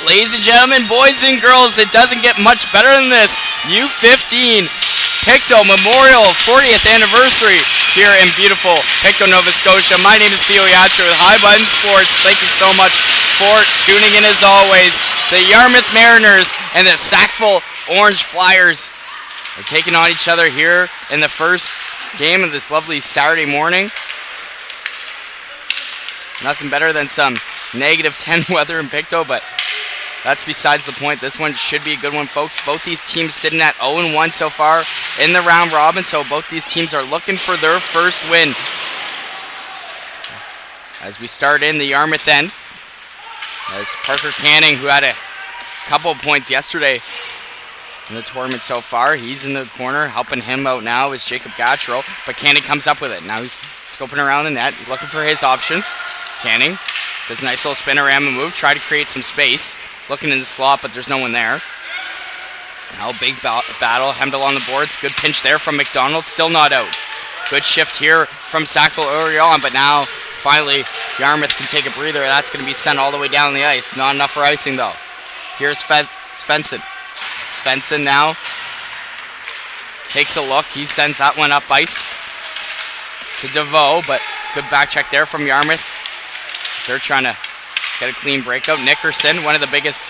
ladies and gentlemen, boys and girls, it doesn't get much better than this. U15 Pictou Memorial 40th anniversary here in beautiful Pictou, Nova Scotia. My name is Theo Yatra with High Button Sports. Thank you so much for tuning in as always. The Yarmouth Mariners and the Sackville Orange Flyers are taking on each other here in the first game of this lovely Saturday morning. Nothing better than some -10 weather in Pictou, but that's besides the point. This one should be a good one, folks. Both these teams sitting at 0-1 so far in the round robin, so both these teams are looking for their first win. As we start in the Yarmouth end, as Parker Canning, who had a couple of points yesterday in the tournament so far, he's in the corner. Helping him out now is Jacob Gattro, but Canning comes up with it. Now he's scoping around the net, he's looking for his options. Canning does a nice little spinorama move, try to create some space. Looking in the slot, but there's no one there. Now big battle, hemmed along the boards. Good pinch there from McDonald, still not out. Good shift here from Sackville early on, but now finally Yarmouth can take a breather. That's going to be sent all the way down the ice. Not enough for icing though. Here's Svensson. Svensson now takes a look. He sends that one up ice to DeVoe, but good back check there from Yarmouth. They're trying to get a clean breakout. Nickerson, one of the biggest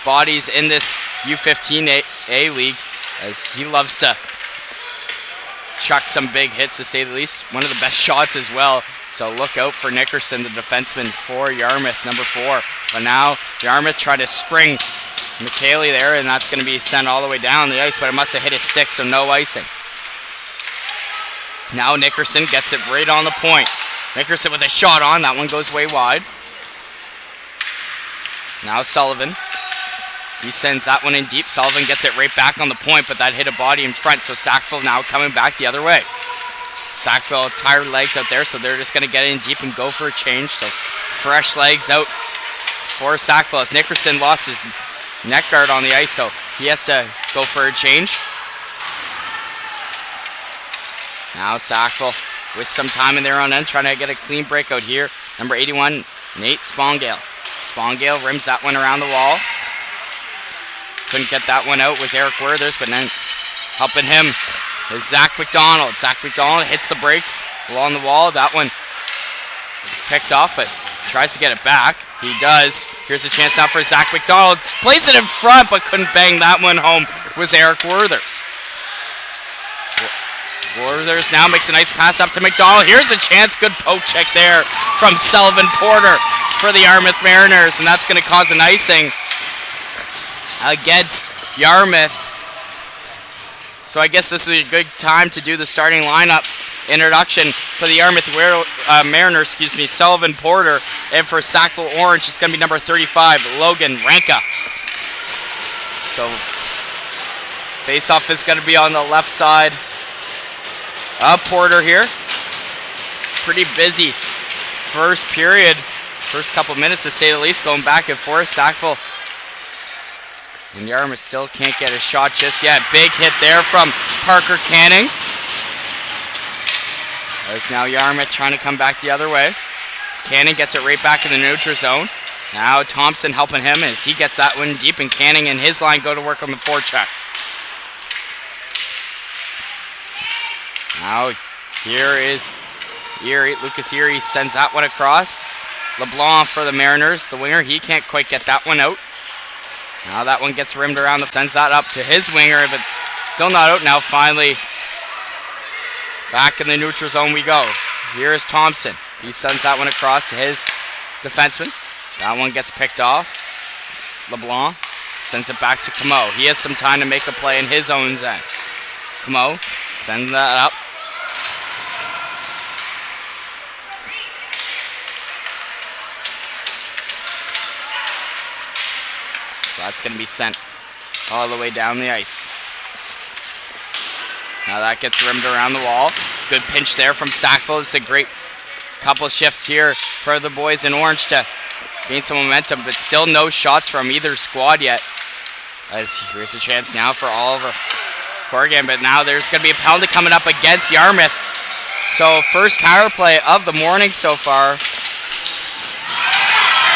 bodies in this U15A league, as he loves to chuck some big hits, to say the least. One of the best shots as well. So look out for Nickerson, the defenseman for Yarmouth, number 4. But now Yarmouth trying to spring McKaylee there, and that's going to be sent all the way down the ice, but it must have hit his stick, so no icing. Now Nickerson gets it right on the point. Nickerson with a shot on. That one goes way wide. Now Sullivan. He sends that one in deep. Sullivan gets it right back on the point, but that hit a body in front, so Sackville now coming back the other way. Sackville tired legs out there, so they're just going to get in deep and go for a change. So fresh legs out for Sackville as Nickerson lost his neck guard on the ice, so he has to go for a change. Now Sackville with some time in there on end, trying to get a clean breakout here. Number 81, Nate Spongale. Spongale rims that one around the wall. Couldn't get that one out, was Eric Werthers, but then helping him is Zach McDonald. Zach McDonald hits the brakes along the wall. That one is picked off, but tries to get it back. He does. Here's a chance now for Zach McDonald. Plays it in front, but couldn't bang that one home, was Eric Werthers. Werthers now makes a nice pass up to McDonald. Here's a chance. Good poke check there from Sullivan Porter for the Yarmouth Mariners, and that's going to cause an icing against Yarmouth. So I guess this is a good time to do the starting lineup introduction for the Yarmouth Mariners. Sullivan Porter, and for Sackville Orange, it's going to be number 35, Logan Ranka. So face-off is going to be on the left side of Porter here. Pretty busy first period. First couple minutes, to say the least, going back and forth. Sackville and Yarmouth still can't get a shot just yet. Big hit there from Parker Canning. As now Yarmouth trying to come back the other way. Canning gets it right back in the neutral zone. Now Thompson helping him as he gets that one deep, and Canning and his line go to work on the forecheck. Now here is Erie. Lucas Erie sends that one across. LeBlanc for the Mariners, the winger. He can't quite get that one out. Now that one gets rimmed around. Sends that up to his winger, but still not out. Now finally back in the neutral zone we go. Here is Thompson. He sends that one across to his defenseman. That one gets picked off. LeBlanc sends it back to Camo. He has some time to make a play in his own end. Camo sends that up. So that's going to be sent all the way down the ice. Now that gets rimmed around the wall. Good pinch there from Sackville. It's a great couple shifts here for the boys in orange to gain some momentum, but still no shots from either squad yet. As here's a chance now for Oliver Corrigan, but now there's going to be a penalty coming up against Yarmouth. So first power play of the morning so far.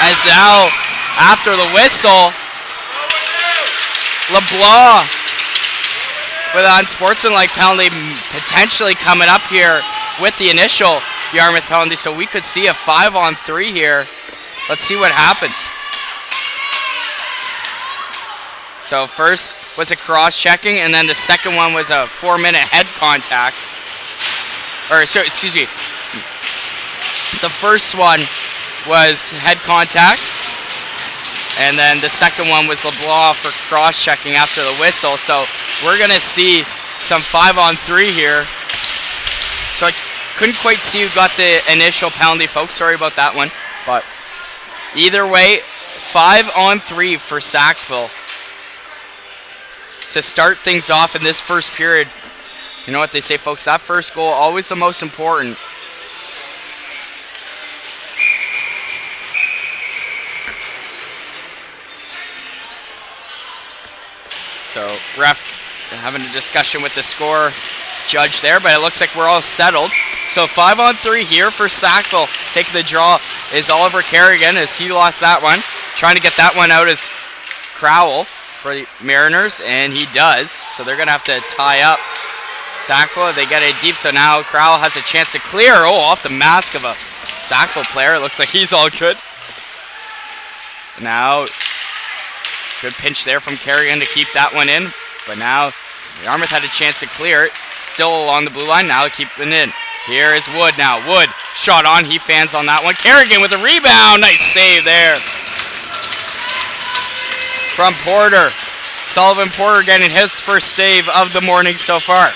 As now, after the whistle, LeBlanc with an unsportsmanlike penalty potentially coming up here with the initial Yarmouth penalty. So we could see a 5-on-3 here. Let's see what happens. So first was a cross-checking, and then the second one was a 4-minute head contact. Or, sorry, excuse me. The first one was head contact, and then the second one was LeBlanc for cross-checking after the whistle. So we're going to see some 5-on-3 here. So I couldn't quite see who got the initial penalty, folks. Sorry about that one. But either way, 5-on-3 for Sackville to start things off in this first period. You know what they say, folks? That first goal, always the most important. So, ref having a discussion with the score judge there, but it looks like we're all settled. So 5-on-3 here for Sackville. Taking the draw is Oliver Kerrigan as he lost that one. Trying to get that one out is Crowell for the Mariners, and he does. So they're going to have to tie up Sackville. They get it deep, so now Crowell has a chance to clear. Oh, off the mask of a Sackville player. It looks like he's all good. Now, good pinch there from Kerrigan to keep that one in. But now, Yarmouth had a chance to clear it. Still along the blue line, now keeping it in. Here is Wood now. Wood, shot on, he fans on that one. Kerrigan with a rebound. Nice save there from Porter. Sullivan Porter getting his first save of the morning so far.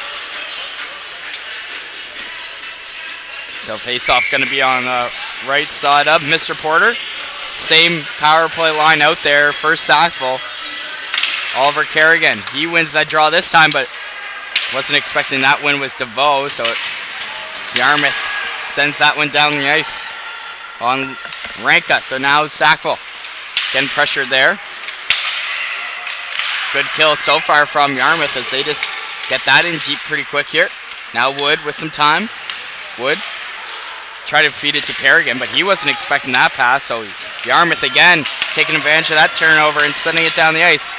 So face-off going to be on the right side of Mr. Porter. Same power play line out there for Sackville. Oliver Kerrigan, he wins that draw this time, but wasn't expecting that win was DeVoe, so Yarmouth sends that one down the ice on Ranka. So now Sackville getting pressured there. Good kill so far from Yarmouth as they just get that in deep pretty quick here. Now Wood with some time. Wood try to feed it to Kerrigan, but he wasn't expecting that pass, so Yarmouth again taking advantage of that turnover and sending it down the ice.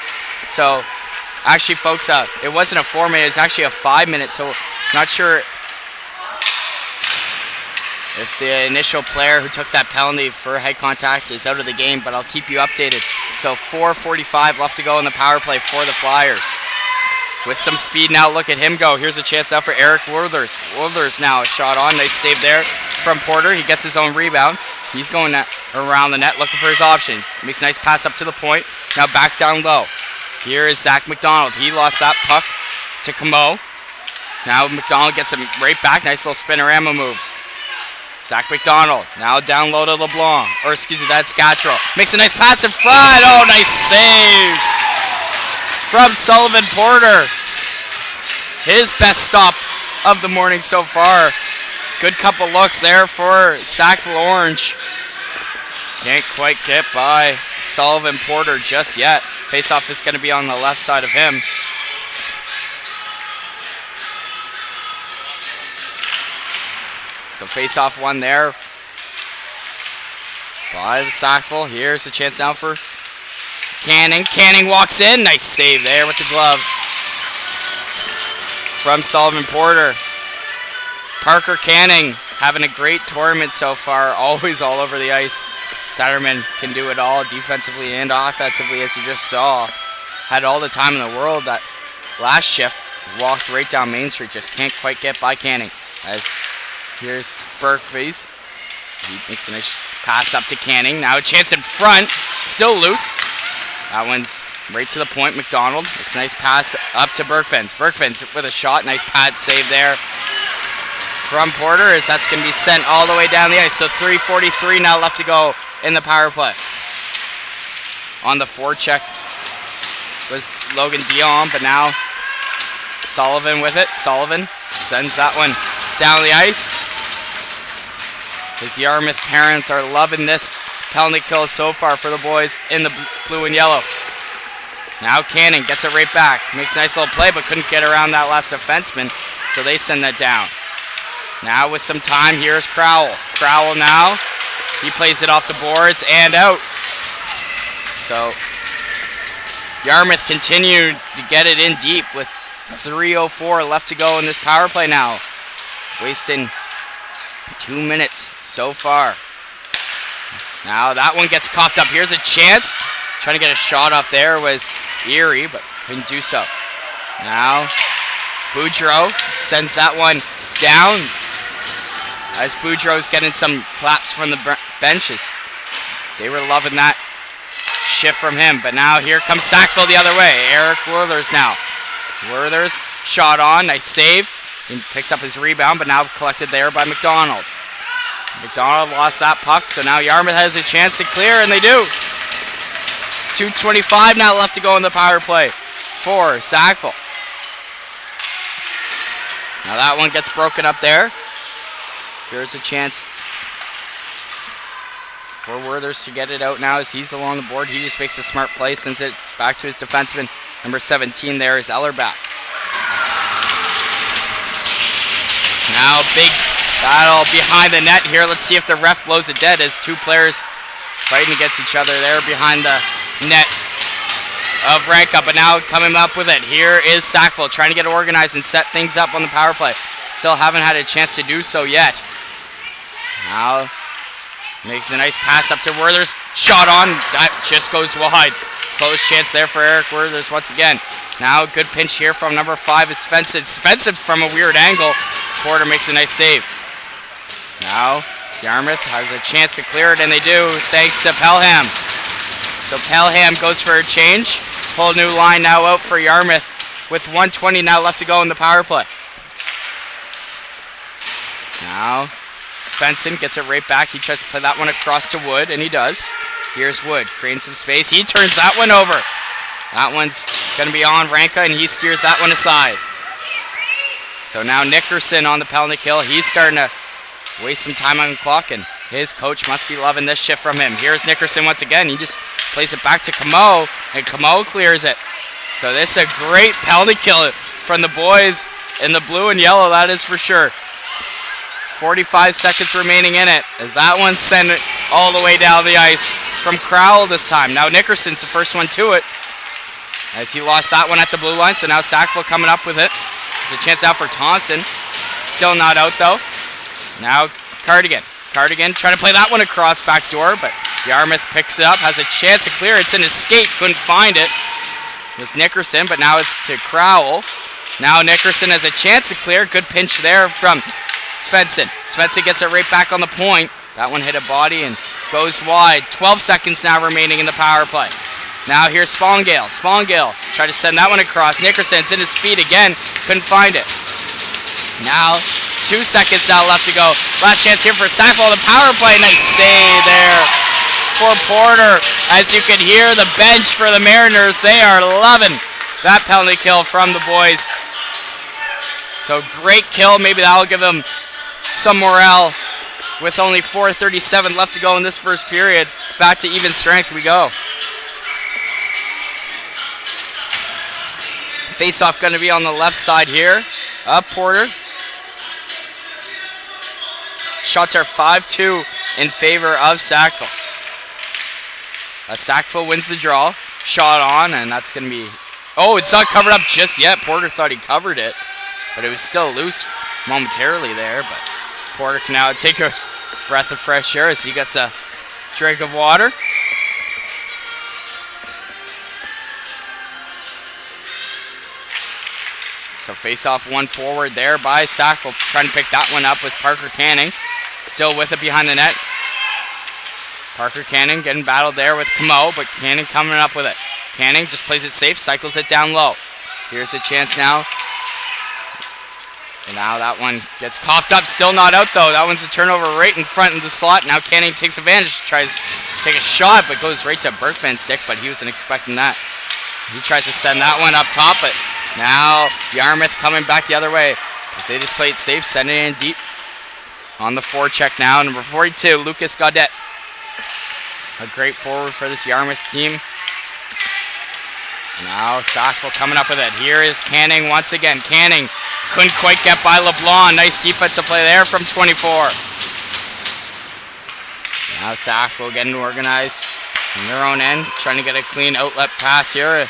So actually, folks, it wasn't a 4-minute, it was actually a 5-minute, so not sure if the initial player who took that penalty for head contact is out of the game, but I'll keep you updated. So 4:45 left to go in the power play for the Flyers. With some speed now, look at him go. Here's a chance now for Eric Werthers. Werthers now, a shot on, nice save there from Porter. He gets his own rebound. He's going around the net looking for his option. Makes a nice pass up to the point. Now back down low. Here is Zach McDonald. He lost that puck to Camo. Now McDonald gets him right back. Nice little spinorama move. Zach McDonald now down low to LeBlanc. Or excuse me, that's Gattrell. Makes a nice pass in front. Oh, nice save from Sullivan Porter. His best stop of the morning so far. Good couple looks there for Sackville Orange. Can't quite get by Sullivan Porter just yet. Face-off is going to be on the left side of him. So face-off one there by the Sackville. Here's a chance now for Canning. Canning walks in. Nice save there with the glove from Sullivan Porter. Parker Canning having a great tournament so far. Always all over the ice. Satterman can do it all defensively and offensively, as you just saw. Had all the time in the world. That last shift walked right down Main Street. Just can't quite get by Canning. As here's Berkvies. He makes a nice pass up to Canning. Now a chance in front. Still loose. That one's right to the point. McDonald. It's a nice pass up to Berkvens. Berkvens with a shot. Nice pad save there from Porter, as that's going to be sent all the way down the ice. So 3:43 now left to go in the power play. On the forecheck was Logan Dion, but now Sullivan with it. Sullivan sends that one down the ice. His Yarmouth parents are loving this penalty kill so far for the boys in the blue and yellow. Now Canning gets it right back. Makes a nice little play, but couldn't get around that last defenseman, so they send that down. Now with some time, here's Crowell. Crowell now, he plays it off the boards and out. So Yarmouth continued to get it in deep with 3:04 left to go in this power play now. Wasting 2 minutes so far. Now that one gets coughed up. Here's a chance. Trying to get a shot off there was Erie, but couldn't do so. Now Boudreau sends that one down. As Boudreau's getting some claps from the benches. They were loving that shift from him. But now here comes Sackville the other way. Eric Werthers now. Werthers shot on. Nice save. He picks up his rebound, but now collected there by McDonald. McDonald lost that puck, so now Yarmouth has a chance to clear, and they do. 2:25 now left to go in the power play for Sackville. Now that one gets broken up there. Here's a chance for Werthers to get it out now as he's along the board. He just makes a smart play, sends it back to his defenseman. Number 17 there is Ellerback. Now big battle behind the net here. Let's see if the ref blows it dead as two players fighting against each other there behind the net of Ranka. But now coming up with it, here is Sackville trying to get organized and set things up on the power play. Still haven't had a chance to do so yet. Now makes a nice pass up to Werthers. Shot on. That just goes wide. Close chance there for Eric Werthers once again. Now good pinch here from number 5 is Svensson. Svensson from a weird angle. Porter makes a nice save. Now Yarmouth has a chance to clear it, and they do thanks to Pelham. So Pelham goes for a change. Whole new line now out for Yarmouth with 1:20 now left to go in the power play. Now Svensson gets it right back. He tries to play that one across to Wood, and he does. Here's Wood, creating some space. He turns that one over. That one's going to be on Ranka, and he steers that one aside. So now Nickerson on the penalty kill. He's starting to waste some time on the clock, and his coach must be loving this shift from him. Here's Nickerson once again. He just plays it back to Camo, and Camo clears it. So this is a great penalty kill from the boys in the blue and yellow, that is for sure. 45 seconds remaining in it as that one sent it all the way down the ice from Crowell this time. Now Nickerson's the first one to it as he lost that one at the blue line. So now Sackville coming up with it. There's a chance out for Thompson. Still not out though. Now Cardigan. Cardigan trying to play that one across back door, but Yarmouth picks it up, has a chance to clear. It's in his skate, couldn't find it. It was Nickerson, but now it's to Crowell. Now Nickerson has a chance to clear. Good pinch there from Svensson. Svensson gets it right back on the point. That one hit a body and goes wide. 12 seconds now remaining in the power play. Now here's Spongale. Spongale tried to send that one across. Nickerson's in his feet again. Couldn't find it. Now 2 seconds now left to go. Last chance here for Sackville on the power play. Nice save there for Porter. As you can hear the bench for the Mariners, they are loving that penalty kill from the boys. So great kill. Maybe that'll give them some morale with only 4:37 left to go in this first period. Back to even strength we go. Face-off going to be on the left side here. Up Porter. Shots are 5-2 in favor of Sackville. Sackville wins the draw. Shot on, and that's going to be... Oh, it's not covered up just yet. Porter thought he covered it, but it was still loose momentarily there. But Porter can now take a breath of fresh air as he gets a drink of water. So face-off one forward there by Sackville. Trying to pick that one up was Parker Canning. Still with it behind the net. Parker Canning getting battled there with Camo, but Canning coming up with it. Canning just plays it safe, cycles it down low. Here's a chance now. And now that one gets coughed up, still not out though. That one's a turnover right in front of the slot. Now Canning takes advantage, tries to take a shot, but goes right to Berkman's stick, but he wasn't expecting that. He tries to send that one up top, but now Yarmouth coming back the other way as they just play it safe, sending it in deep. On the forecheck now, number 42, Lucas Gaudette. A great forward for this Yarmouth team. Now Sackville coming up with it. Here is Canning once again. Canning couldn't quite get by LeBlanc. Nice defensive play there from 24. Now Sackville getting organized on their own end. Trying to get a clean outlet pass here.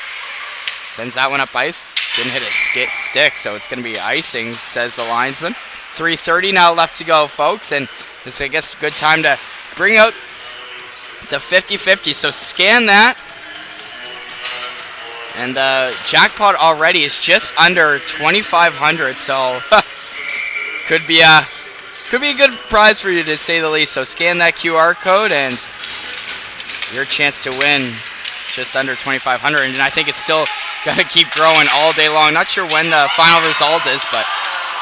Sends that one up ice. Didn't hit a stick, so it's going to be icing, says the linesman. 3:30 now left to go, folks, and this is, I guess, a good time to bring out the 50-50. So scan that. And the jackpot already is just under 2,500, so could be a good prize for you, to say the least. So scan that QR code and your chance to win just under 2,500. And I think it's still going to keep growing all day long. Not sure when the final result is, but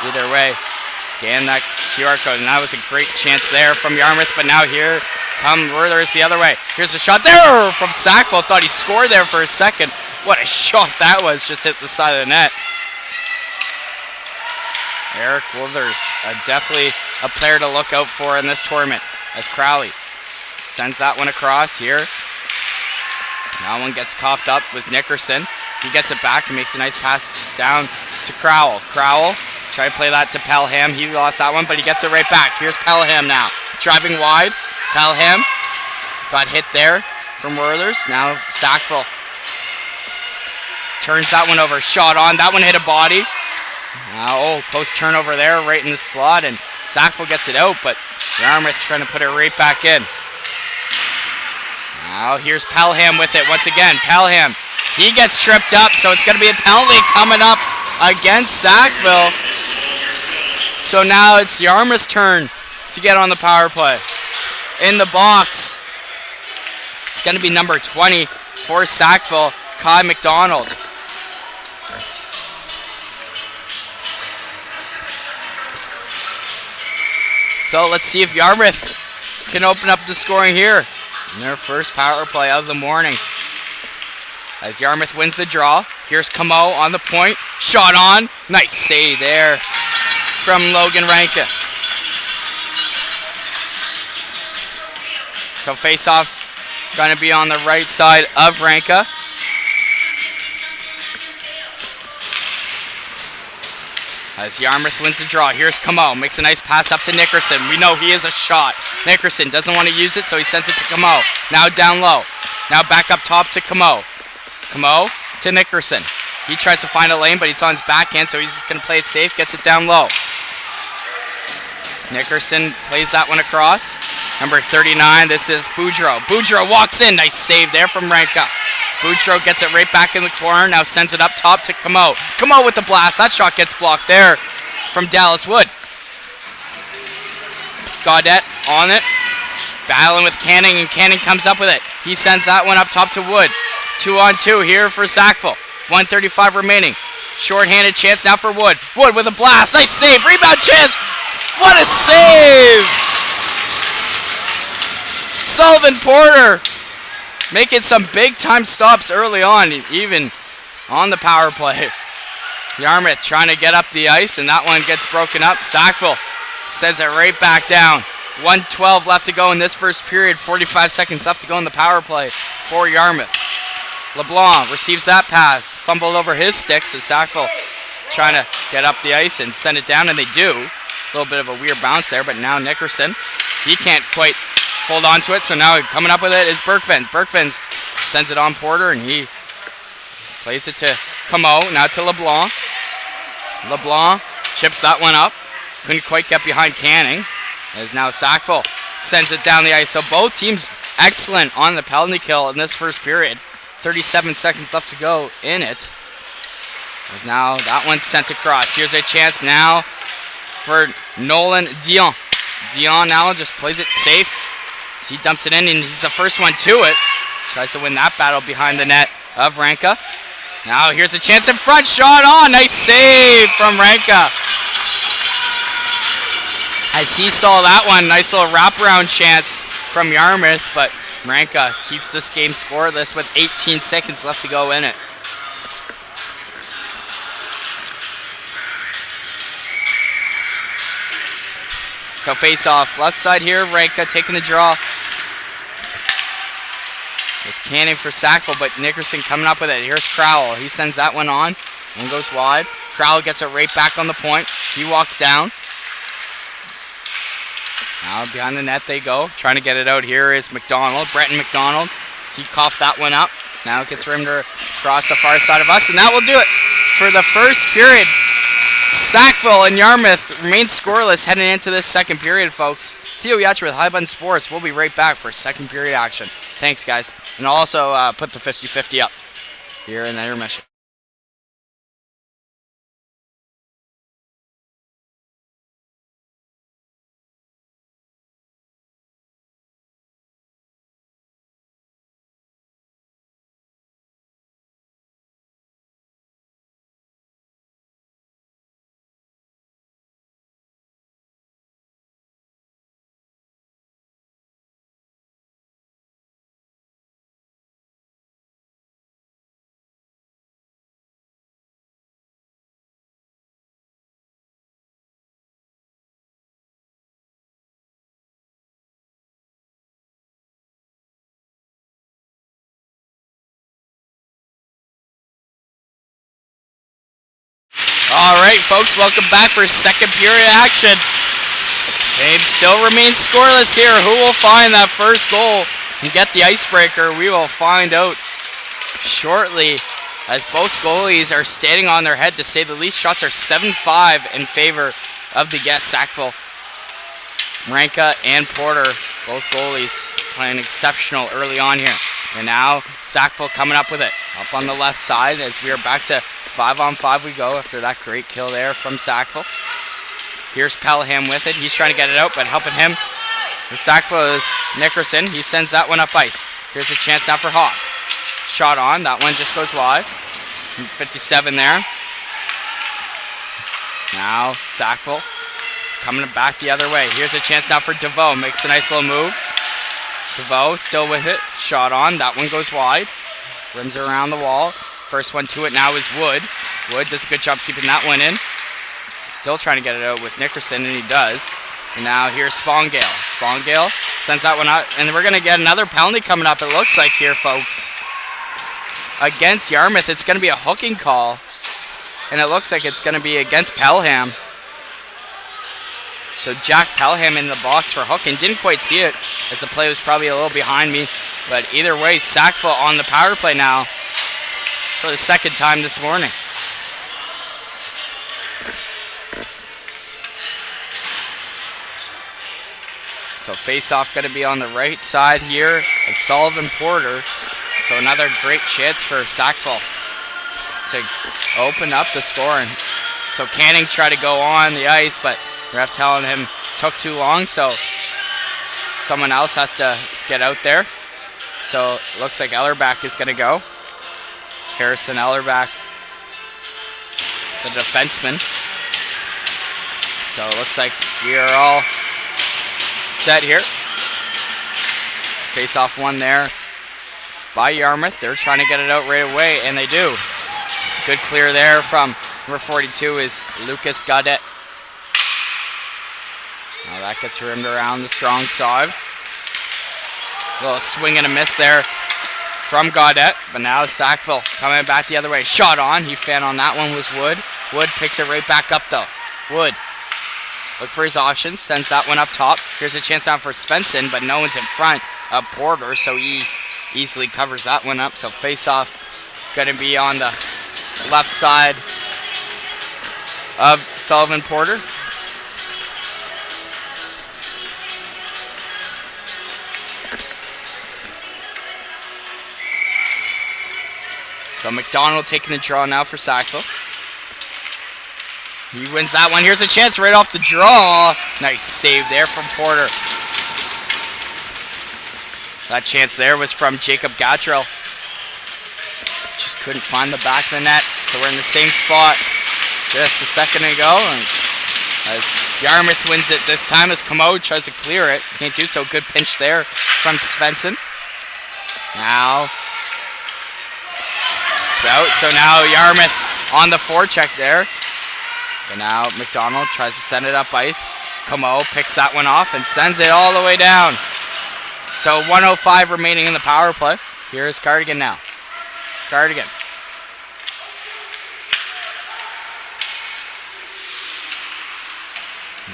either way, scan that QR code. And that was a great chance there from Yarmouth, but now here come Werther's the other way. Here's a shot there from Sackville. Thought he scored there for a second. What a shot that was. Just hit the side of the net. Eric Werther's definitely a player to look out for in this tournament, as Crowley sends that one across here. That one gets coughed up with Nickerson. He gets it back and makes a nice pass down to Crowell. Crowell tried to play that to Pelham. He lost that one, but he gets it right back. Here's Pelham now. Driving wide. Pelham got hit there from Werther's. Now Sackville turns that one over. Shot on. That one hit a body. Now, close turnover there right in the slot, and Sackville gets it out, but Yarmouth trying to put it right back in. Now here's Pelham with it once again. Pelham, he gets tripped up, so it's going to be a penalty coming up against Sackville. So now it's Yarmouth's turn to get on the power play. In the box, it's going to be number 20 for Sackville, Kai McDonald. So let's see if Yarmouth can open up the scoring here in their first power play of the morning. As Yarmouth wins the draw, here's Camo on the point. Shot on. Nice save there from Logan Ranka. So face-off going to be on the right side of Ranka. As Yarmouth wins the draw, here's Camo. Makes a nice pass up to Nickerson. We know he is a shot. Nickerson doesn't want to use it, so he sends it to Camo. Now down low. Now back up top to Camo. Camo to Nickerson. He tries to find a lane, but he's on his backhand, so he's just going to play it safe. Gets it down low. Nickerson plays that one across. Number 39, this is Boudreau. Boudreau walks in. Nice save there from Ranka. Boudreau gets it right back in the corner. Now sends it up top to Camo. Camo with the blast. That shot gets blocked there from Dallas Wood. Gaudette on it. Battling with Canning, and Canning comes up with it. He sends that one up top to Wood. 2-on-2 here for Sackville. 1:35 remaining. Short-handed chance now for Wood. Wood with a blast. Nice save. Rebound chance. What a save! Sullivan Porter making some big-time stops early on, even on the power play. Yarmouth trying to get up the ice, and that one gets broken up. Sackville sends it right back down. 1:12 left to go in this first period. 45 seconds left to go in the power play for Yarmouth. LeBlanc receives that pass. Fumbled over his stick, so Sackville trying to get up the ice and send it down, and they do. A little bit of a weird bounce there, but now Nickerson, he can't quite hold on to it, so now coming up with it is Berkvens. Berkvens sends it on Porter, and he plays it to Camo, now to LeBlanc. LeBlanc chips that one up. Couldn't quite get behind Canning, as now Sackville sends it down the ice. So both teams excellent on the penalty kill in this first period. 37 seconds left to go in it. As now that one's sent across. Here's a chance now for Nolan Dion. Dion now just plays it safe. He dumps it in, and he's the first one to it. Tries to win that battle behind the net of Ranka. Now here's a chance in front. Shot on. Nice save from Ranka. As he saw that one, nice little wraparound chance from Yarmouth, but Ranka keeps this game scoreless with 18 seconds left to go in it. So face off left side here. Ranka taking the draw. It's Canning for Sackville, but Nickerson coming up with it. Here's Crowell. He sends that one on. One goes wide. Crowell gets it right back on the point. He walks down. Now behind the net they go. Trying to get it out here is McDonald. Brenton McDonald. He coughed that one up. Now it gets rimmed across the far side of us, and that will do it for the first period. Sackville and Yarmouth remain scoreless heading into this second period, folks. Theo Yatcher with High Button Sports. We'll be right back for second period action. Thanks, guys. And I'll also put the 50-50 up here in the intermission. Alright, folks, welcome back for second period action. Game still remains scoreless here. Who will find that first goal and get the icebreaker? We will find out shortly, as both goalies are standing on their head, to say the least. Shots are 7-5 in favor of the guests, Sackville. Ranka and Porter, both goalies, playing exceptional early on here. And now Sackville coming up with it. Up on the left side as we are back to 5-on-5 we go after that great kill there from Sackville. Here's Pelham with it. He's trying to get it out, but helping him with Sackville is Nickerson. He sends that one up ice. Here's a chance now for Hawk. Shot on. That one just goes wide. 57 there. Now Sackville coming back the other way. Here's a chance now for DeVoe. Makes a nice little move. DeVoe still with it. Shot on. That one goes wide. Rims around the wall. First one to it now is Wood. Wood does a good job keeping that one in. Still trying to get it out with Nickerson, and he does. And now here's Spongale. Spongale sends that one out, and we're going to get another penalty coming up, it looks like here, folks. Against Yarmouth, it's going to be a hooking call, and it looks like it's going to be against Pelham. So Jack Pelham in the box for hooking. Didn't quite see it, as the play was probably a little behind me. But either way, Sackville on the power play now for the second time this morning. So face-off going to be on the right side here of Sullivan Porter. So another great chance for Sackville to open up the scoring. So Canning tried to go on the ice, but ref telling him took too long, so someone else has to get out there. So it looks like Ellerbach is going to go. Harrison Ellerbach, the defenseman. So it looks like we are all set here. Face-off one there by Yarmouth. They're trying to get it out right away, and they do. Good clear there from number 42 is Lucas Gaudet. Now that gets rimmed around the strong side. A little swing and a miss there from Gaudet, but now Sackville coming back the other way. Shot on. He fan on that one was Wood. Wood picks it right back up though. Wood look for his options, sends that one up top. Here's a chance now for Svensson, but no one's in front of Porter, so he easily covers that one up. So face-off going to be on the left side of Sullivan Porter. So McDonald taking the draw now for Sackville. He wins that one. Here's a chance right off the draw. Nice save there from Porter. That chance there was from Jacob Gatrell. Just couldn't find the back of the net. So we're in the same spot just a second ago. And as Yarmouth wins it this time, as Commode tries to clear it. Can't do so. Good pinch there from Svensson. Now So now Yarmouth on the forecheck there. And now McDonald tries to send it up ice. Como picks that one off and sends it all the way down. So 1:05 remaining in the power play. Here's Cardigan now. Cardigan.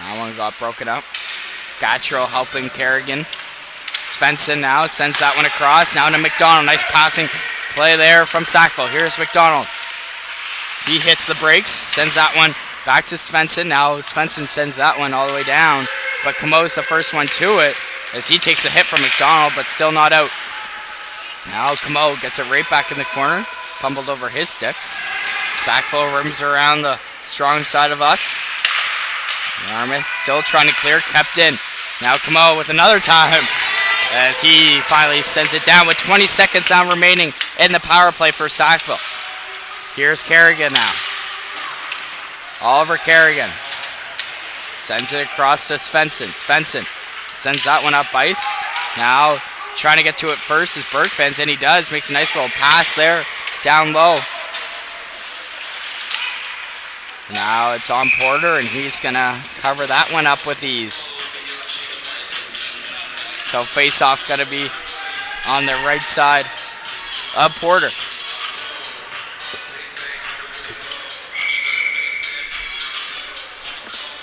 That one got broken up. Gatrell helping Kerrigan. Svensson now sends that one across. Now to McDonald. Nice passing play there from Sackville. Here's McDonald. He hits the brakes, sends that one back to Svensson. Now Svensson sends that one all the way down, but Camo's the first one to it as he takes the hit from McDonald, but still not out. Now Camo gets it right back in the corner, fumbled over his stick. Sackville rims around the strong side of us. Yarmouth still trying to clear, kept in. Now Camo with another time as he finally sends it down with 20 seconds now remaining in the power play for Sackville. Here's Kerrigan now. Oliver Kerrigan sends it across to Svensson. Svensson sends that one up ice. Now trying to get to it first is Bergfans, and he does. Makes a nice little pass there down low. Now it's on Porter, and he's going to cover that one up with ease. So face-off going to be on the right side of Porter.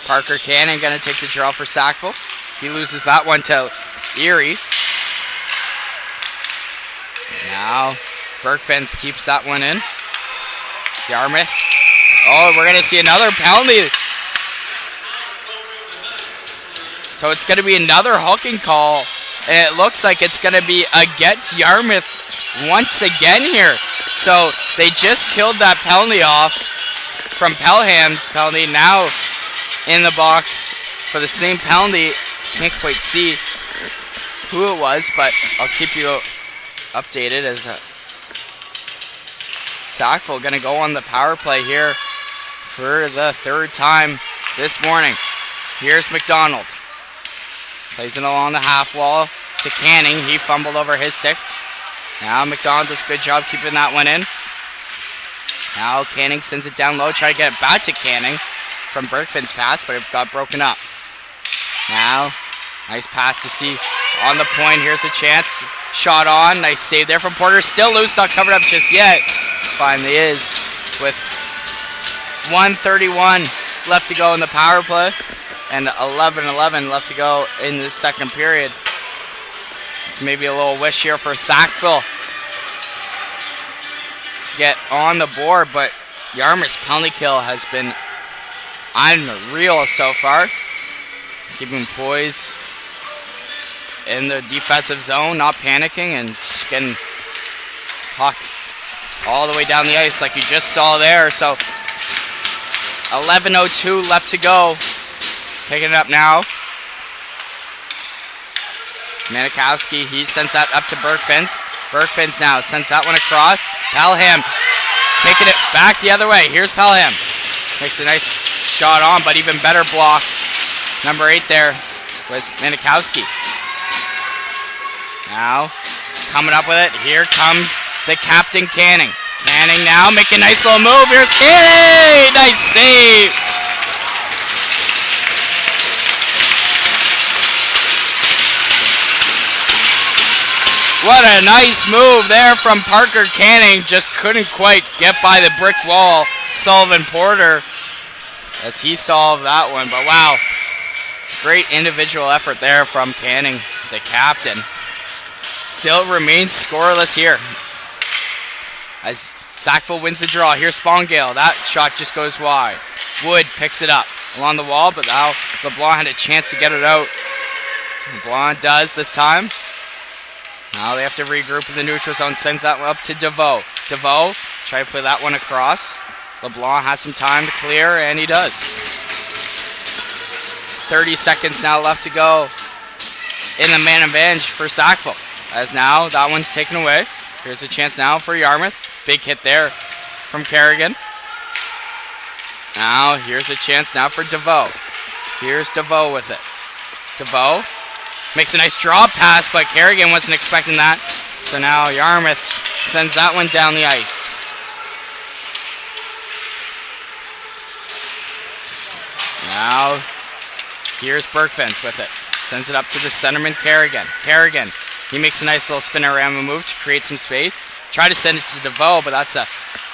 Parker Cannon going to take the draw for Sackville. He loses that one to Erie. Now Bergfans keeps that one in. Yarmouth. Oh, we're going to see another penalty. So it's going to be another hooking call. And it looks like it's going to be against Yarmouth once again here. So they just killed that penalty off from Pelham's penalty. Now in the box for the same penalty. Can't quite see who it was, but I'll keep you updated as Sackville going to go on the power play here for the third time this morning. Here's McDonald. Plays it along the half wall to Canning. He fumbled over his stick. Now McDonald does a good job keeping that one in. Now Canning sends it down low, try to get it back to Canning from Bergfin's pass, but it got broken up. Now, nice pass to see on the point. Here's a chance. Shot on. Nice save there from Porter. Still loose, not covered up just yet. Finally is with 1:31 left to go in the power play and 11:11 left to go in the second period. So maybe a little wish here for Sackville to get on the board, but Yarmouth's penalty kill has been unreal so far. Keeping poise in the defensive zone, not panicking, and just getting puck all the way down the ice like you just saw there. So 11:02 left to go. Picking it up now. Manikowski, he sends that up to Bergfins. Bergfins now sends that one across. Pelham taking it back the other way. Here's Pelham. Makes a nice shot on, but even better block. Number 8 there was Manikowski. Now, coming up with it. Here comes the captain, Canning. Canning now making a nice little move. Here's Canning! Nice save! What a nice move there from Parker Canning. Just couldn't quite get by the brick wall. Sullivan Porter as he solved that one. But wow, great individual effort there from Canning, the captain. Still remains scoreless here as Sackville wins the draw. Here's Spongale. That shot just goes wide. Wood picks it up along the wall, but now LeBlanc had a chance to get it out. LeBlanc does this time. Now they have to regroup in the neutral zone. Sends that one up to DeVoe. DeVoe try to play that one across. LeBlanc has some time to clear, and he does. 30 seconds now left to go in the man advantage for Sackville. As now that one's taken away. Here's a chance now for Yarmouth. Big hit there from Kerrigan. Now here's a chance now for DeVoe. Here's DeVoe with it. DeVoe makes a nice draw pass, but Kerrigan wasn't expecting that. So now Yarmouth sends that one down the ice. Now here's Bergfins with it. Sends it up to the centerman, Kerrigan. Kerrigan, he makes a nice little spin-around move to create some space. Try to send it to DeVoe, but that's a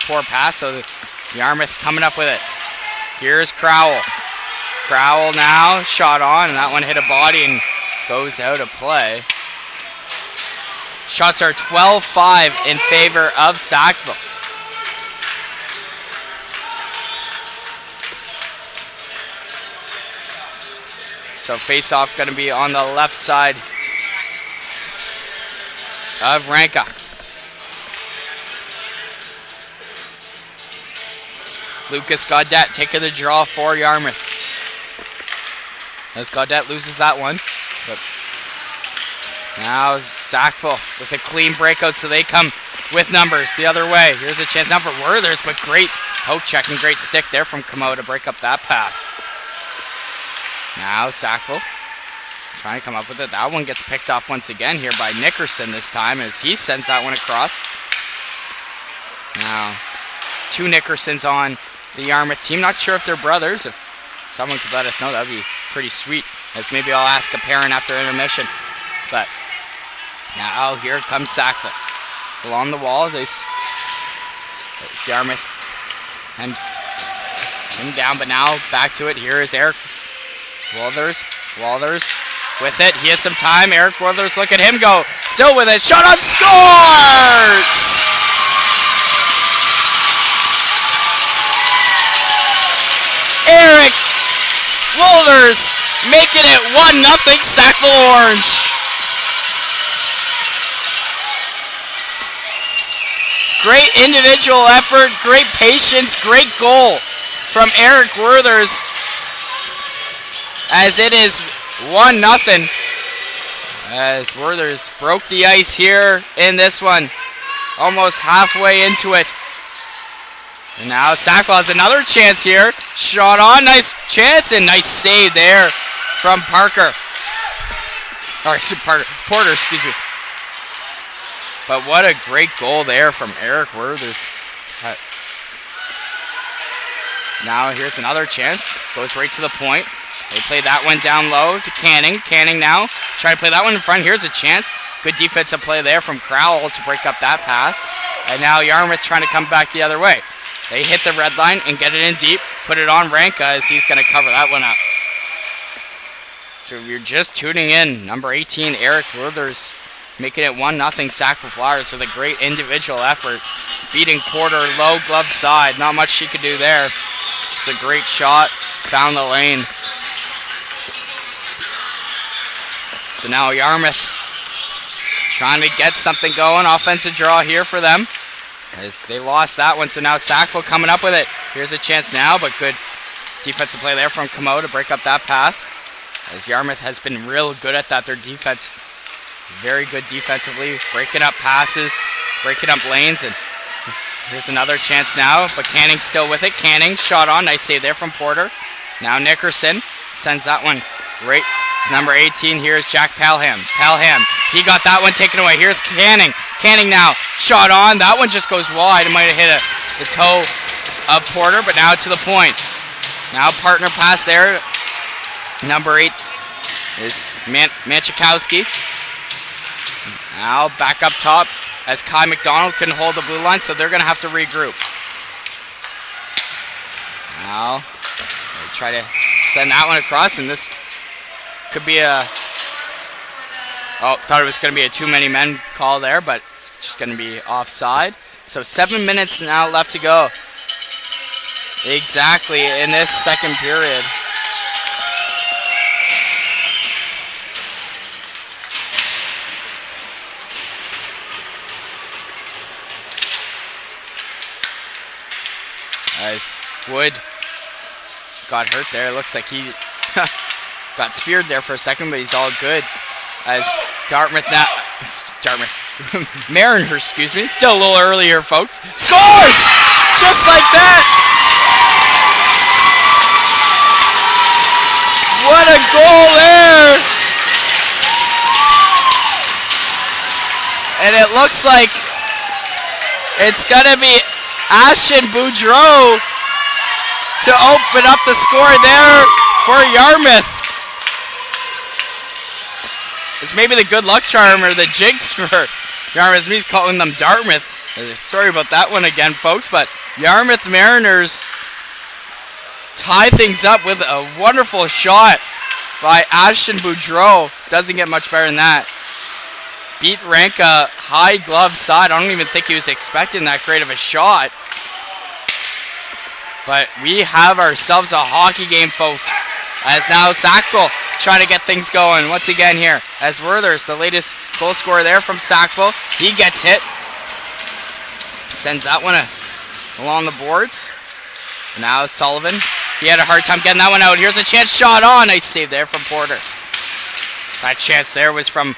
poor pass, so Yarmouth coming up with it. Here's Crowell. Crowell now, shot on, and that one hit a body and goes out of play. Shots are 12-5 in favor of Sackville. So face-off going to be on the left side of Ranka. Lucas Gaudette taking the draw for Yarmouth. As Gaudette loses that one. But now Sackville with a clean breakout, so they come with numbers the other way. Here's a chance now for Werthers, but great poke check and great stick there from Camo to break up that pass. Now Sackville trying to come up with it. That one gets picked off once again here by Nickerson this time as he sends that one across. Now, 2 Nickersons on the Yarmouth team. Not sure if they're brothers. If someone could let us know, that would be pretty sweet. As maybe I'll ask a parent after intermission. But now here comes Sackville. Along the wall, this Yarmouth hems him down, but now back to it. Here is Eric Walthers with it. He has some time. Eric Walthers, look at him go. Still with it. Shot on, scores! Eric Walthers making it 1-0 Sackville Orange. Great individual effort, great patience, great goal from Eric Werthers as it is 1-0 as Werthers broke the ice here in this one, almost halfway into it. And now Sackville has another chance here. Shot on, nice chance and nice save there from Porter, excuse me. But what a great goal there from Eric Werthers. Now here's another chance. Goes right to the point. They play that one down low to Canning. Canning now try to play that one in front. Here's a chance. Good defensive play there from Crowell to break up that pass. And now Yarmouth trying to come back the other way. They hit the red line and get it in deep. Put it on Ranka as he's going to cover that one up. So if you're just tuning in, number 18, Eric Werthers, making it 1-0 Sackville Flyers with a great individual effort. Beating Porter low glove side. Not much she could do there. Just a great shot. Found the lane. So now Yarmouth trying to get something going. Offensive draw here for them as they lost that one. So now Sackville coming up with it. Here's a chance now, but good defensive play there from Camo to break up that pass. As Yarmouth has been real good at that. Their defense, very good defensively. Breaking up passes, breaking up lanes. And here's another chance now, but Canning still with it. Canning, shot on. Nice save there from Porter. Now Nickerson sends that one right. Number 18, here's Jack Palham. Palham, he got that one taken away. Here's Canning. Canning now, shot on. That one just goes wide. It might have hit the toe of Porter, but now to the point. Now partner pass there. Number 8 is Manchikowski. Now back up top as Kai McDonald couldn't hold the blue line, so they're going to have to regroup. Now they try to send that one across, and this could be a... Oh, thought it was going to be a too many men call there, but it's just going to be offside. So 7 minutes now left to go. Exactly in this second period. As Wood got hurt there. Looks like he got sphered there for a second, but he's all good. As Mariners, excuse me. Still a little early here, folks. Scores! Just like that! What a goal there! And it looks like it's gonna be Ashton Boudreau to open up the score there for Yarmouth. It's maybe the good luck charm or the jigs for Yarmouth. He's calling them Dartmouth. Sorry about that one again, folks, but Yarmouth Mariners tie things up with a wonderful shot by Ashton Boudreau. Doesn't get much better than that. beat Ranka high glove side. I don't even think he was expecting that great of a shot. But we have ourselves a hockey game, folks. As now Sackville trying to get things going once again here. As Werther's the latest goal scorer there from Sackville. He gets hit. Sends that one along the boards. Now Sullivan. He had a hard time getting that one out. Here's a chance shot on. Nice save there from Porter. That chance there was from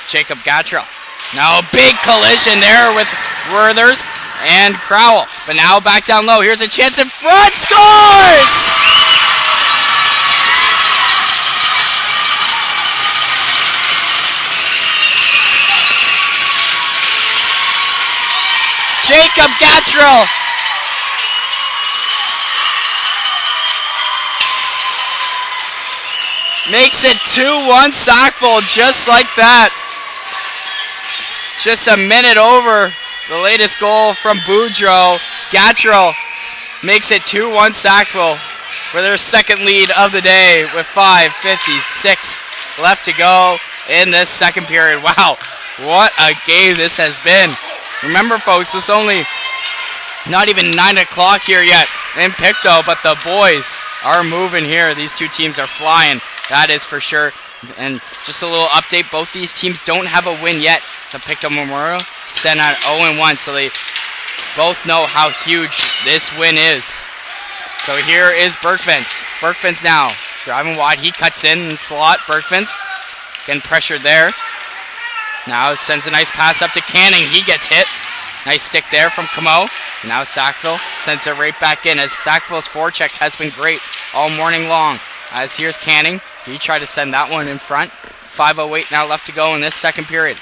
Jacob Gatrell. Now a big collision there with Werther's and Crowell. But now back down low. Here's a chance in front. Scores! Jacob Gatrell. Makes it 2-1 Sackville just like that. Just a minute over the latest goal from Boudreau. Gatrell makes it 2-1 Sackville for their second lead of the day with 5:56 left to go in this second period. Wow, what a game this has been. Remember, folks, it's only not even 9 o'clock here yet in Pictou, but the boys are moving here. These two teams are flying, that is for sure. And just a little update, both these teams don't have a win yet. The Pictou Memorial sent out 0-1, so they both know how huge this win is. So here is Berkvins. Berkvins now driving wide. He cuts in the slot. Berkvins getting pressured there. Now sends a nice pass up to Canning. He gets hit. Nice stick there from Camo. Now Sackville sends it right back in, as Sackville's forecheck has been great all morning long. As here's Canning. He tried to send that one in front. 5:08 now left to go in this second period.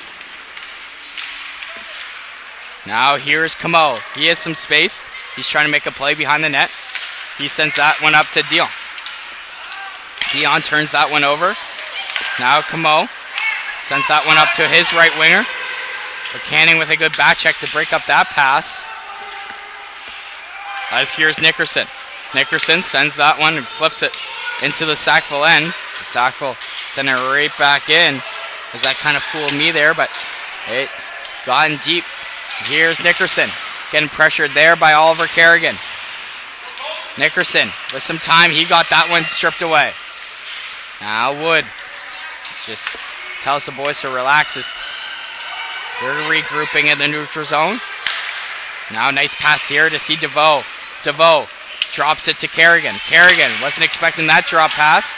Now here's Camo. He has some space. He's trying to make a play behind the net. He sends that one up to Dion. Dion turns that one over. Now Camo sends that one up to his right winger. But Canning with a good back check to break up that pass. As here's Nickerson. Nickerson sends that one and flips it into the Sackville end. Sackville sent it right back in. As that kind of fooled me there, but it got in deep. Here's Nickerson getting pressured there by Oliver Kerrigan. Nickerson with some time. He got that one stripped away. Now Wood just tells the boys to relax as they're regrouping in the neutral zone. Now nice pass here to see DeVoe. DeVoe drops it to Kerrigan. Kerrigan wasn't expecting that drop pass.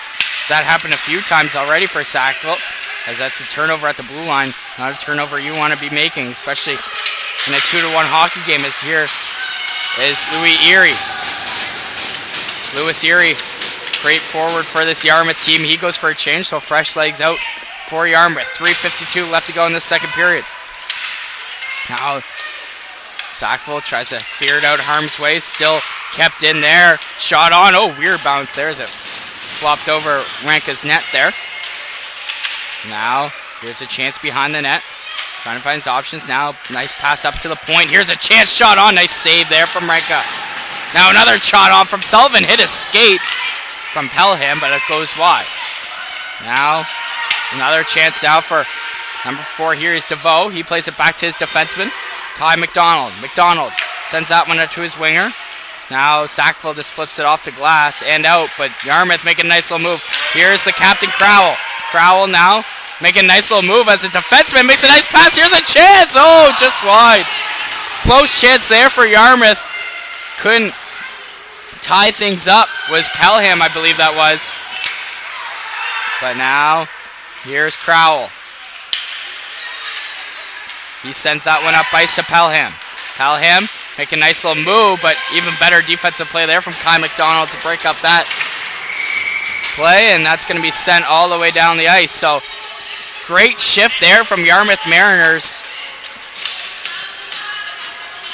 That happened a few times already for Sackville, as that's a turnover at the blue line. Not a turnover you want to be making, especially in a 2-1 hockey game. As here is Louis Erie. Louis Erie, great forward for this Yarmouth team. He goes for a change, so fresh legs out for Yarmouth. 3:52 left to go in this second period. Now Sackville tries to clear it out harm's way. Still kept in there. Shot on. Oh, weird bounce. There's it. Flopped over Ranka's net there. Now, here's a chance behind the net. Trying to find his options now. Nice pass up to the point. Here's a chance. Shot on. Nice save there from Ranka. Now another shot on from Sullivan. Hit a skate from Pelham, but it goes wide. Now, another chance now for number 4 here is DeVoe. He plays it back to his defenseman, Kai McDonald. McDonald sends that one up to his winger. Now Sackville just flips it off the glass and out, but Yarmouth making a nice little move. Here's the captain, Crowell. Crowell now making a nice little move as a defenseman makes a nice pass. Here's a chance. Oh, just wide. Close chance there for Yarmouth. Couldn't tie things up. Was Pelham, I believe that was. But now, here's Crowell. He sends that one up ice to Pelham. Pelham make a nice little move, but even better defensive play there from Kai McDonald to break up that play, and that's going to be sent all the way down the ice. So, great shift there from Yarmouth Mariners.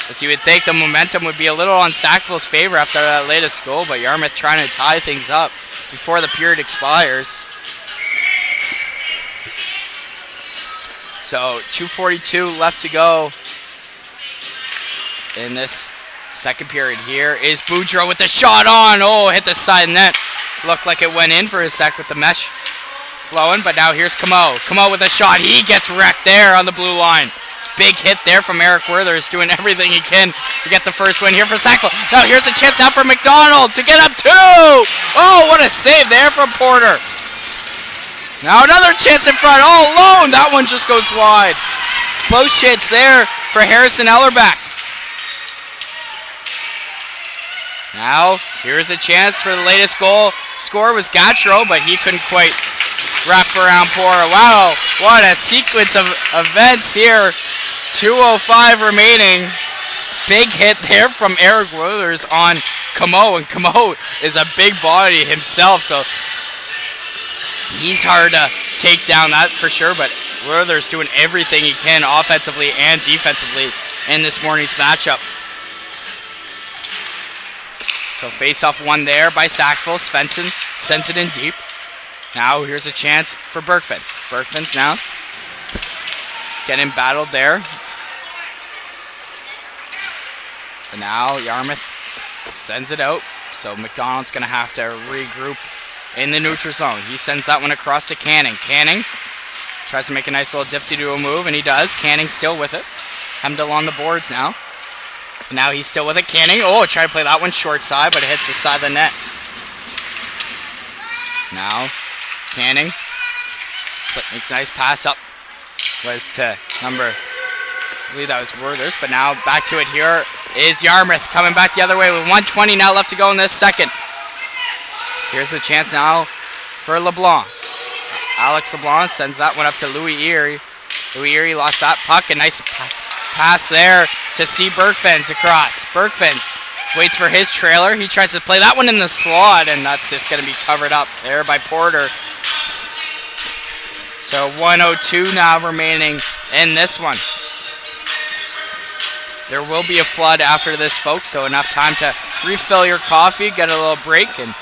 As you would think the momentum would be a little on Sackville's favor after that latest goal, but Yarmouth trying to tie things up before the period expires. So 2:42 left to go in this second period. Here is Boudreau with the shot on. Oh, hit the side net. Looked like it went in for a sec with the mesh flowing, but now here's Camo. Camo with a shot. He gets wrecked there on the blue line. Big hit there from Eric Werther's, doing everything he can to get the first win here for Sackville. Now here's a chance now for McDonald to get up 2. Oh, what a save there from Porter. Now another chance in front, all alone. That one just goes wide. Close chance there for Harrison Ellerback. Now, here's a chance for the latest goal. Score was Gattro, but he couldn't quite wrap around Porter. Wow, what a sequence of events here. 2:05 remaining. Big hit there from Eric Werther's on Camo, and Camo is a big body himself, so he's hard to take down, that for sure, but Werther's doing everything he can offensively and defensively in this morning's matchup. So face-off won there by Sackville. Svensson sends it in deep. Now here's a chance for Berkfins. Berkfins now getting battled there. And now Yarmouth sends it out. So McDonald's going to have to regroup in the neutral zone. He sends that one across to Canning. Canning tries to make a nice little dipsy-do move, and he does. Canning still with it. Hemdall on the boards now. And now he's still with it. Canning, oh, try to play that one short side, but it hits the side of the net. Now, Canning makes a nice pass up. Was to number, I believe that was Werther's, but now back to it here is Yarmouth coming back the other way with 1:20 now left to go in this second. Here's a chance now for LeBlanc. Alex LeBlanc sends that one up to Louis Erie. Louis Erie lost that puck. A nice pass there to see Berkfins across. Berkfins waits for his trailer. He tries to play that one in the slot, and that's just going to be covered up there by Porter. So 1:02 now remaining in this one. There will be a flood after this, folks, so enough time to refill your coffee, get a little break, and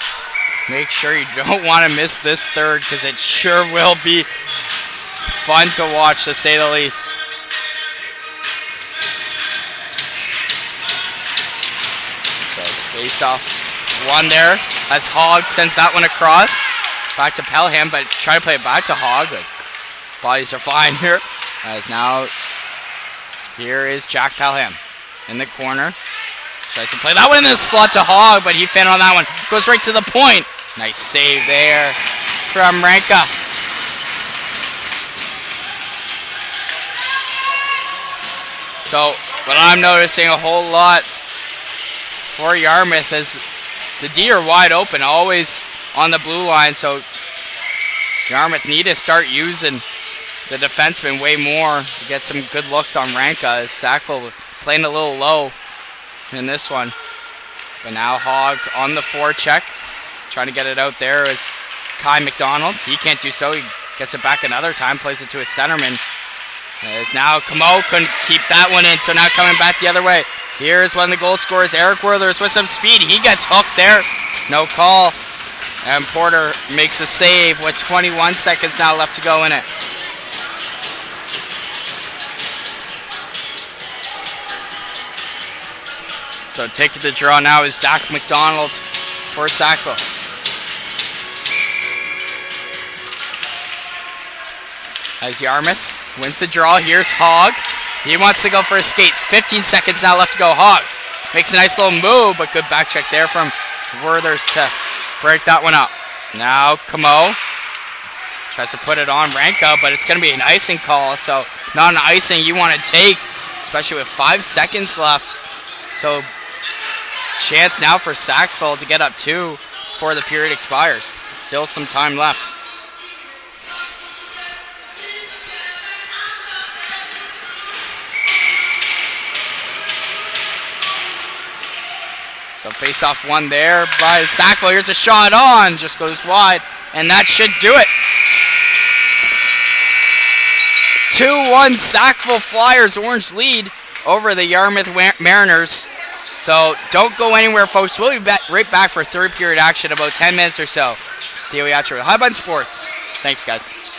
make sure you don't want to miss this third, because it sure will be fun to watch, to say the least. So face-off one there as Hogg sends that one across. Back to Pelham, but try to play it back to Hogg. But bodies are fine here. As now, here is Jack Pelham in the corner. Tries to play that one in the slot to Hogg, but he fanned on that one. Goes right to the point. Nice save there from Ranka. So, what I'm noticing a whole lot for Yarmouth is the D are wide open, always on the blue line, so Yarmouth need to start using the defenseman way more to get some good looks on Ranka, as Sackville playing a little low in this one. But now Hogg on the forecheck, trying to get it out there is Kai McDonald. He can't do so. He gets it back another time, plays it to his centerman. As now Camo couldn't keep that one in, so now coming back the other way. Here's one of the goal scorers, Eric Werther's with some speed. He gets hooked there. No call. And Porter makes a save with 21 seconds now left to go in it. So taking the draw now is Zach McDonald for Sackville. As Yarmouth wins the draw, here's Hogg. He wants to go for a skate. 15 seconds now left to go. Hogg makes a nice little move, but good back check there from Werther's to break that one up. Now Camo tries to put it on Ranka, but it's going to be an icing call, so not an icing you want to take, especially with 5 seconds left. So chance now for Sackville to get up 2 before the period expires. Still some time left. So face-off one there by Sackville. Here's a shot on, just goes wide, and that should do it. 2-1 Sackville Flyers Orange lead over the Yarmouth Mariners. So don't go anywhere, folks. We'll be right back for third period action in about 10 minutes or so. Theo Yatra with Highbun Sports. Thanks, guys.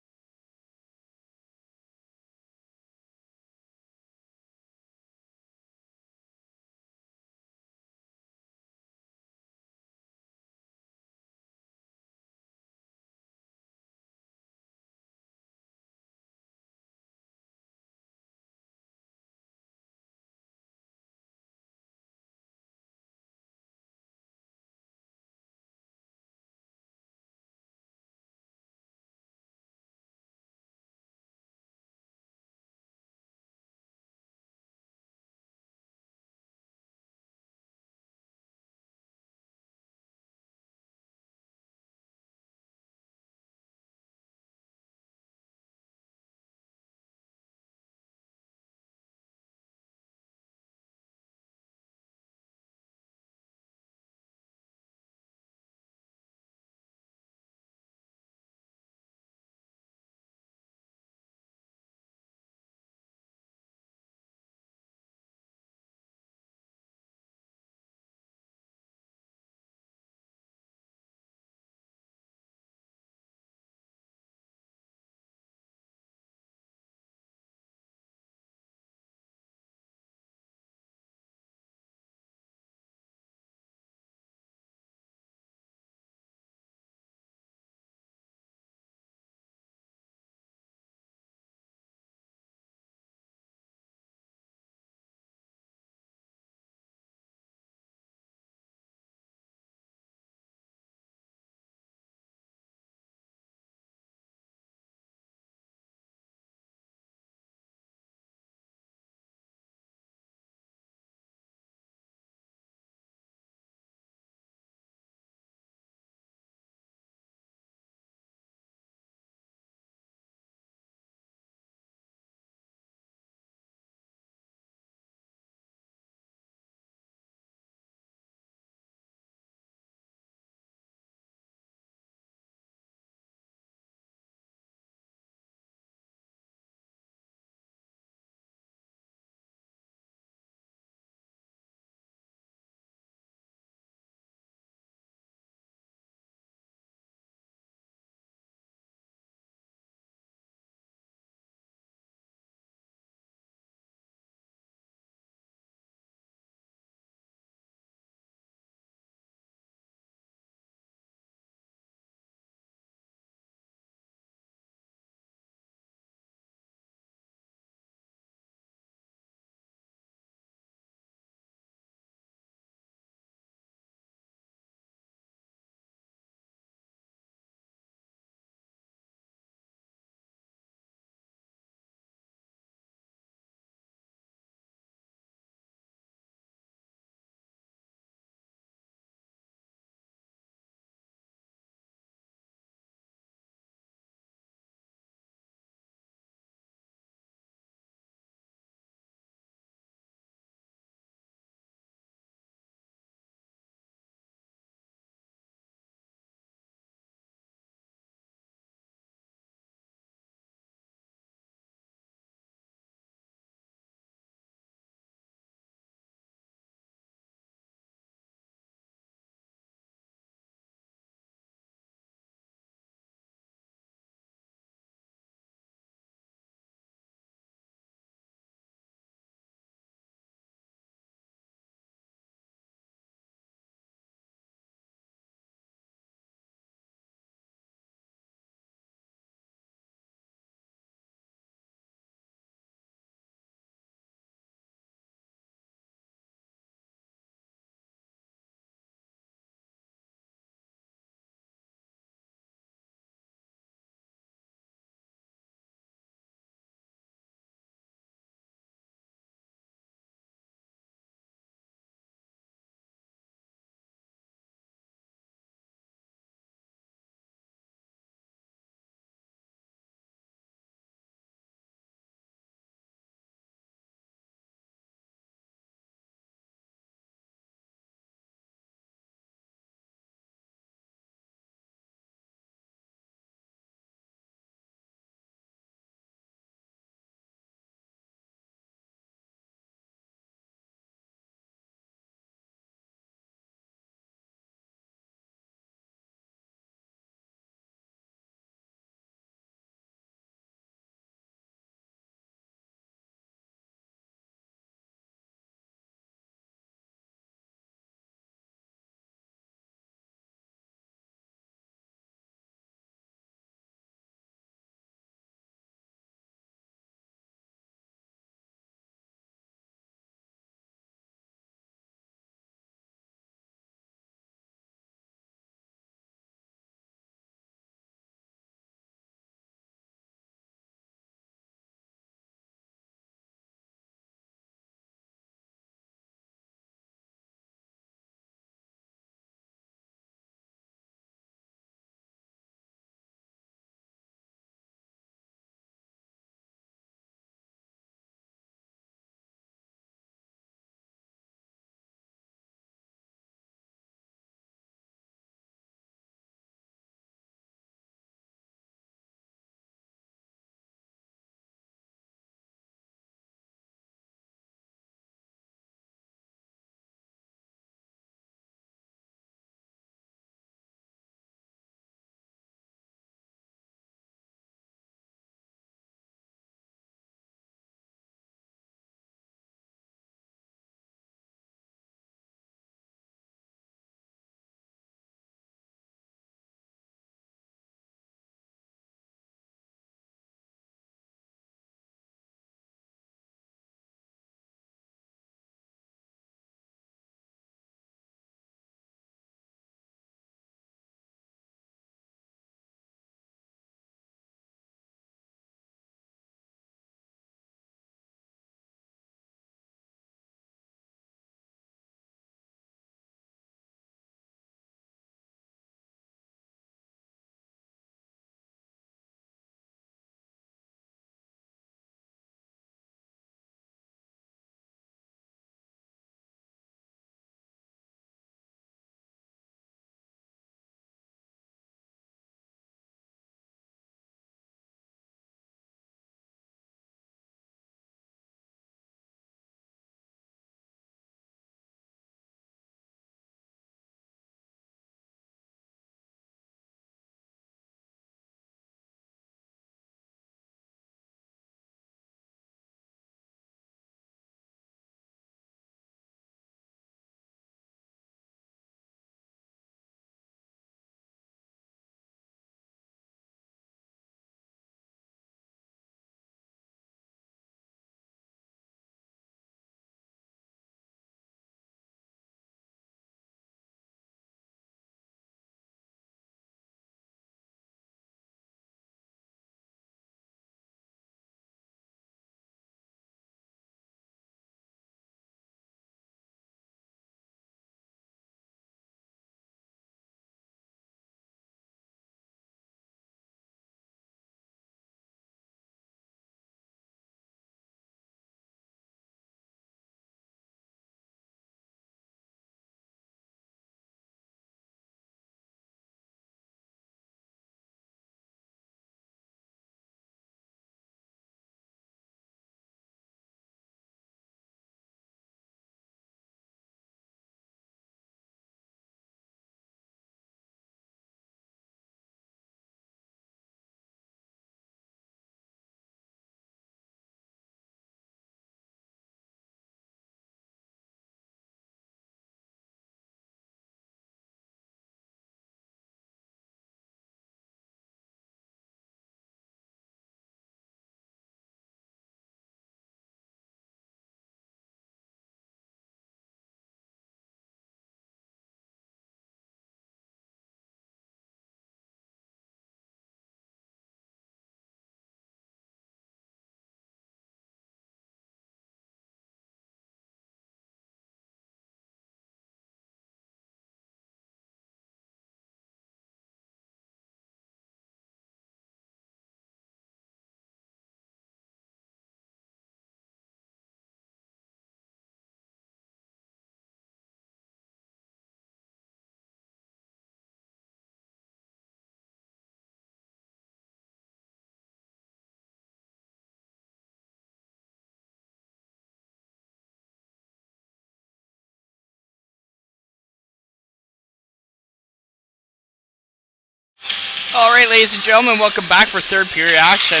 Alright, ladies and gentlemen, welcome back for third period action.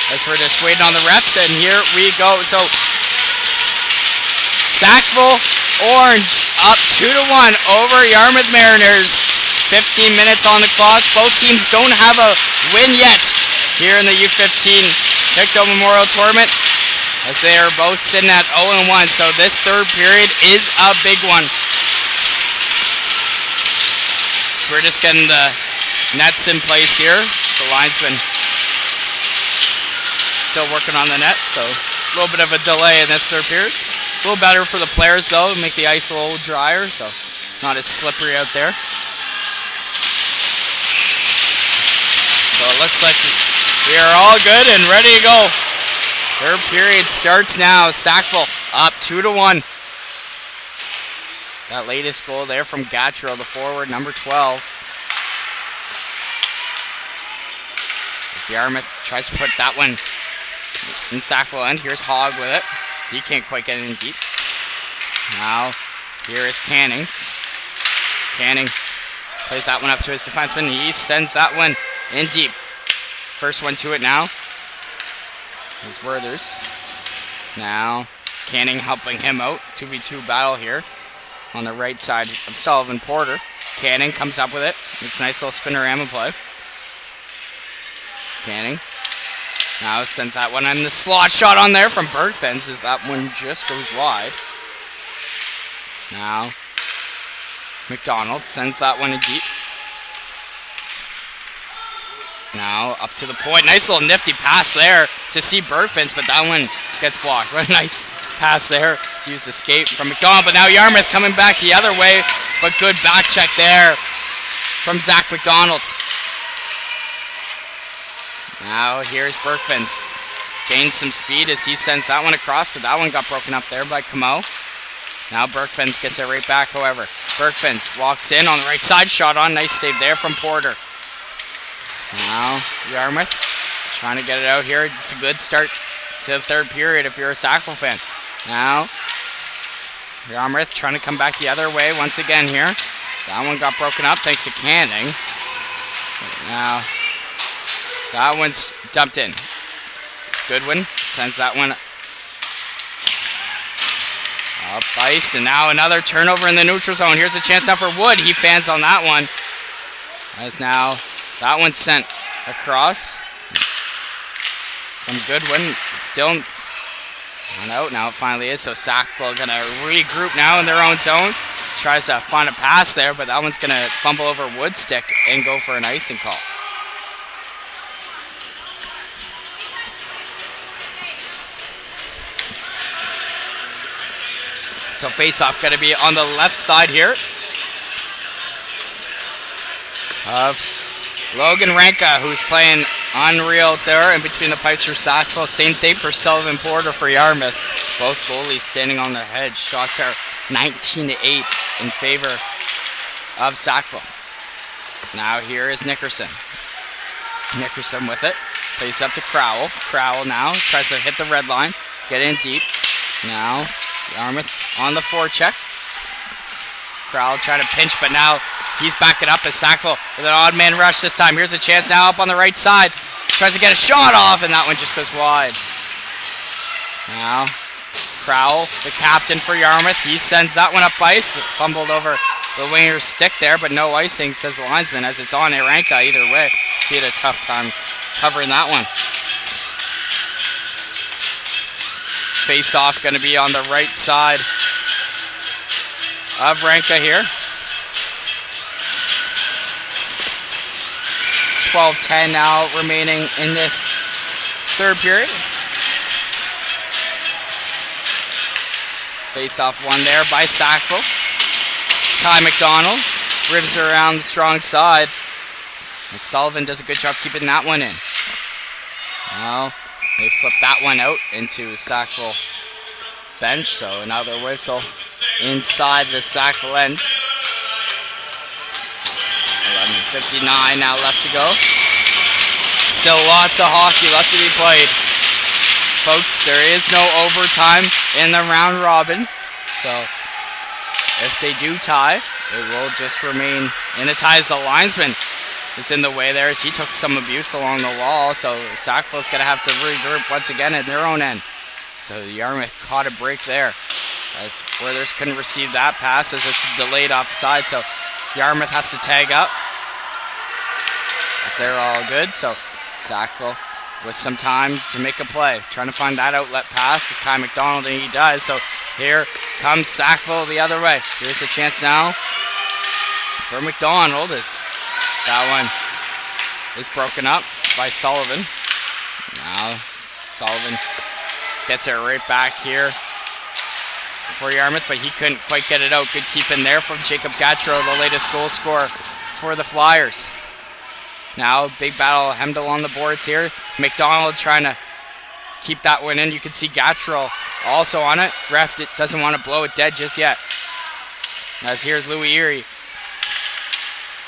As we're just waiting on the refs, and here we go. So, Sackville Orange up 2-1 over Yarmouth Mariners. 15 minutes on the clock. Both teams don't have a win yet here in the U15 Pictou Memorial Tournament, as they are both sitting at 0-1. So this third period is a big one. So we're just getting the nets in place here. So linesman still working on the net, so a little bit of a delay in this third period. A little better for the players though, make the ice a little drier, so not as slippery out there. So it looks like we are all good and ready to go. Third period starts now. Sackville up 2-1. That latest goal there from Gattro, the forward, number 12. As Yarmouth tries to put that one in Sackville end. Here's Hogg with it. He can't quite get it in deep. Now, here is Canning. Canning plays that one up to his defenseman. He sends that one in deep. First one to it now is Werthers. Now, Canning helping him out. 2v2 battle here on the right side of Sullivan Porter. Canning comes up with it. It's a nice little spinorama play. Canning now sends that one in the slot shot on there from Bergfens, as that one just goes wide. Now, McDonald sends that one in deep. Now, up to the point. Nice little nifty pass there to see Bergfens, but that one gets blocked. What a nice pass there to use the skate from McDonald. But now Yarmouth coming back the other way, but good back check there from Zach McDonald. Now, here's Bergfens. Gains some speed as he sends that one across, but that one got broken up there by Camo. Now Bergfens gets it right back, however. Bergfens walks in on the right side, shot on. Nice save there from Porter. Now, Yarmouth trying to get it out here. It's a good start to the third period if you're a Sackville fan. Now, Yarmouth trying to come back the other way once again here. That one got broken up thanks to Canning. Now, that one's dumped in. It's Goodwin. Sends that one up ice. And now another turnover in the neutral zone. Here's a chance now for Wood. He fans on that one. As now that one's sent across from Goodwin. It's still not out. Now it finally is. So Sackville going to regroup now in their own zone. Tries to find a pass there, but that one's going to fumble over Wood's stick and go for an icing call. So face-off going to be on the left side here of Logan Ranka, who's playing unreal there in between the pipes for Sackville. Same thing for Sullivan Porter for Yarmouth. Both goalies standing on their heads. Shots are 19-8 in favor of Sackville. Now here is Nickerson. Nickerson with it. Plays up to Crowell. Crowell now tries to hit the red line. Get in deep. Now Yarmouth on the forecheck. Crowell trying to pinch, but now he's backing up as Sackville with an odd man rush this time. Here's a chance now up on the right side. Tries to get a shot off, and that one just goes wide. Now, Crowell, the captain for Yarmouth, he sends that one up ice. Fumbled over the winger's stick there, but no icing, says the linesman, as it's on Aranka either way. So he had a tough time covering that one. Face-off going to be on the right side of Ranka here. 12-10 now remaining in this third period. Face-off one there by Sackville. Kai McDonald ribs around the strong side. And Sullivan does a good job keeping that one in. Well, they flip that one out into Sackville bench, so another whistle inside the Sackville end. 11:59 now left to go. Still lots of hockey left to be played. Folks, there is no overtime in the round robin, so if they do tie, it will just remain in a tie as the linesman is in the way there as he took some abuse along the wall. So Sackville's going to have to regroup once again at their own end. So Yarmouth caught a break there as Werthers couldn't receive that pass as it's delayed offside. So Yarmouth has to tag up as they're all good. So Sackville with some time to make a play, trying to find that outlet pass. It's Kai McDonald, and he does. So here comes Sackville the other way. Here's a chance now for McDonald. That one is broken up by Sullivan. Now Sullivan gets it right back here for Yarmouth, but he couldn't quite get it out. Good keeping there from Jacob Gattro, the latest goal scorer for the Flyers. Now, big battle hemmed along the boards here. McDonald trying to keep that one in. You can see Gattro also on it. Ref doesn't want to blow it dead just yet. As here's Louis Erie.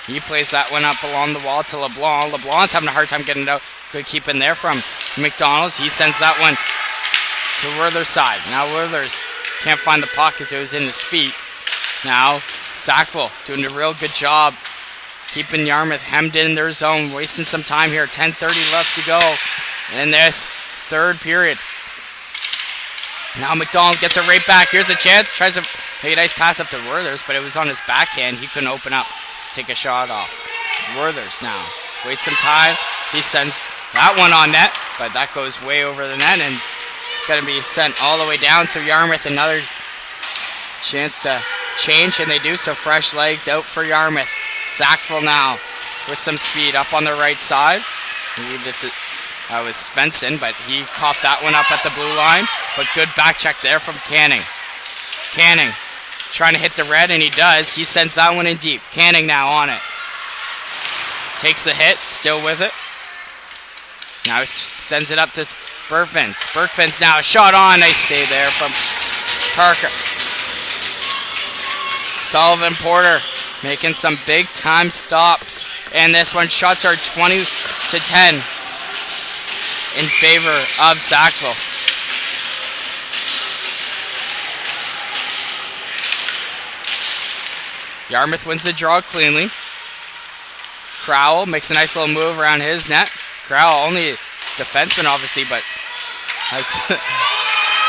He plays that one up along the wall to LeBlanc. LeBlanc's having a hard time getting it out. Good keeping there from McDonald. He sends that one to Werthers' side. Now Werthers can't find the puck as it was in his feet. Now Sackville doing a real good job keeping Yarmouth hemmed in their zone, wasting some time here. 10:30 left to go in this third period. Now McDonald gets it right back. Here's a chance. Tries to make a nice pass up to Werthers, but it was on his backhand. He couldn't open up to take a shot off. Werthers now waits some time. He sends that one on net, but that goes way over the net and it's going to be sent all the way down. So Yarmouth another chance to change, and they do. So fresh legs out for Yarmouth. Sackville now with some speed up on the right side. I believe that was Svensson, but he coughed that one up at the blue line. But good back check there from Canning. Canning trying to hit the red, and he does. He sends that one in deep. Canning now on it. Takes the hit, still with it. Now he sends it up to Bergfins. Bergfins now a shot on. Nice save there from Parker. Sullivan Porter making some big time stops. And this one, shots are 20-10 in favor of Sackville. Yarmouth wins the draw cleanly. Crowell makes a nice little move around his net. Crowell, only a defenseman obviously, but has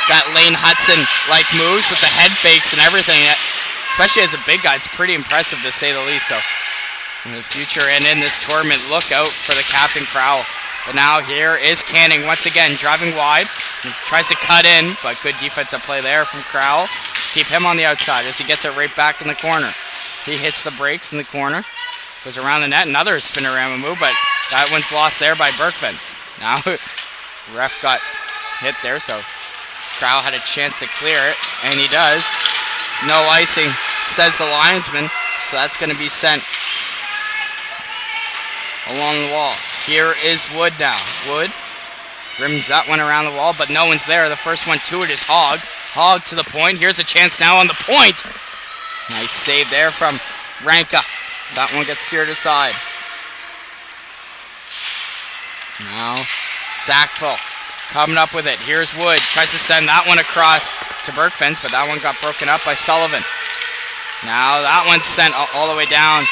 got Lane Hudson-like moves with the head fakes and everything. Especially as a big guy, it's pretty impressive to say the least. So in the future and in this tournament, look out for the captain Crowell. But now here is Canning once again, driving wide. He tries to cut in, but good defensive play there from Crowell to keep him on the outside as he gets it right back in the corner. He hits the brakes in the corner, goes around the net, another spinorama move, but that one's lost there by Bergfins. Now, ref got hit there, so Crowell had a chance to clear it, and he does. No icing, says the linesman, so that's going to be sent along the wall. Here is Wood now. Wood rims that one around the wall, but no one's there. The first one to it is Hogg. Hogg to the point. Here's a chance now on the point. Nice save there from Ranka. So that one gets steered aside. Now Sackville coming up with it. Here's Wood. Tries to send that one across to Bergfins, but that one got broken up by Sullivan. Now that one's sent all the way down.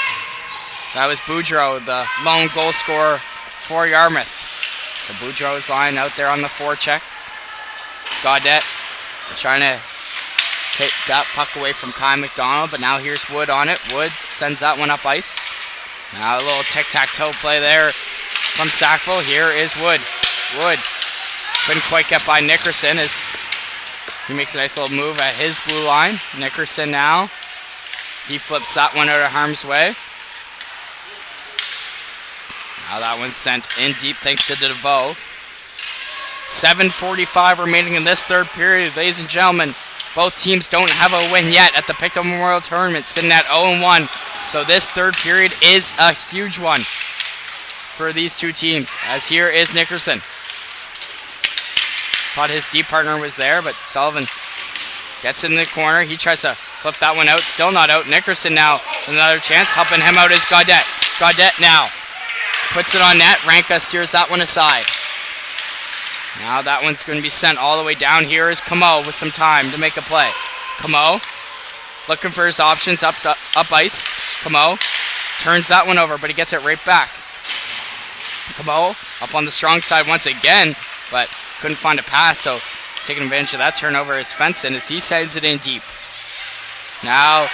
That was Boudreau, the lone goal scorer for Yarmouth. So Boudreau's lying out there on the forecheck. Gaudette trying to take that puck away from Kai McDonald, but now here's Wood on it. Wood sends that one up ice. Now a little tic-tac-toe play there from Sackville. Here is Wood. Wood couldn't quite get by Nickerson as he makes a nice little move at his blue line. Nickerson now, he flips that one out of harm's way. Now that one's sent in deep thanks to DeVoe. 7:45 remaining in this third period. Ladies and gentlemen, both teams don't have a win yet at the Pictou Memorial Tournament, sitting at 0-1. So this third period is a huge one for these two teams. As here is Nickerson. Thought his D partner was there, but Sullivan gets in the corner. He tries to flip that one out. Still not out. Nickerson now, another chance. Helping him out is Gaudette. Gaudette now puts it on net. Ranka steers that one aside. Now that one's going to be sent all the way down. Here is Camo with some time to make a play. Camo looking for his options up ice. Camo turns that one over, but he gets it right back. Camo up on the strong side once again, but couldn't find a pass, so taking advantage of that turnover is Fenson as he sends it in deep. Now,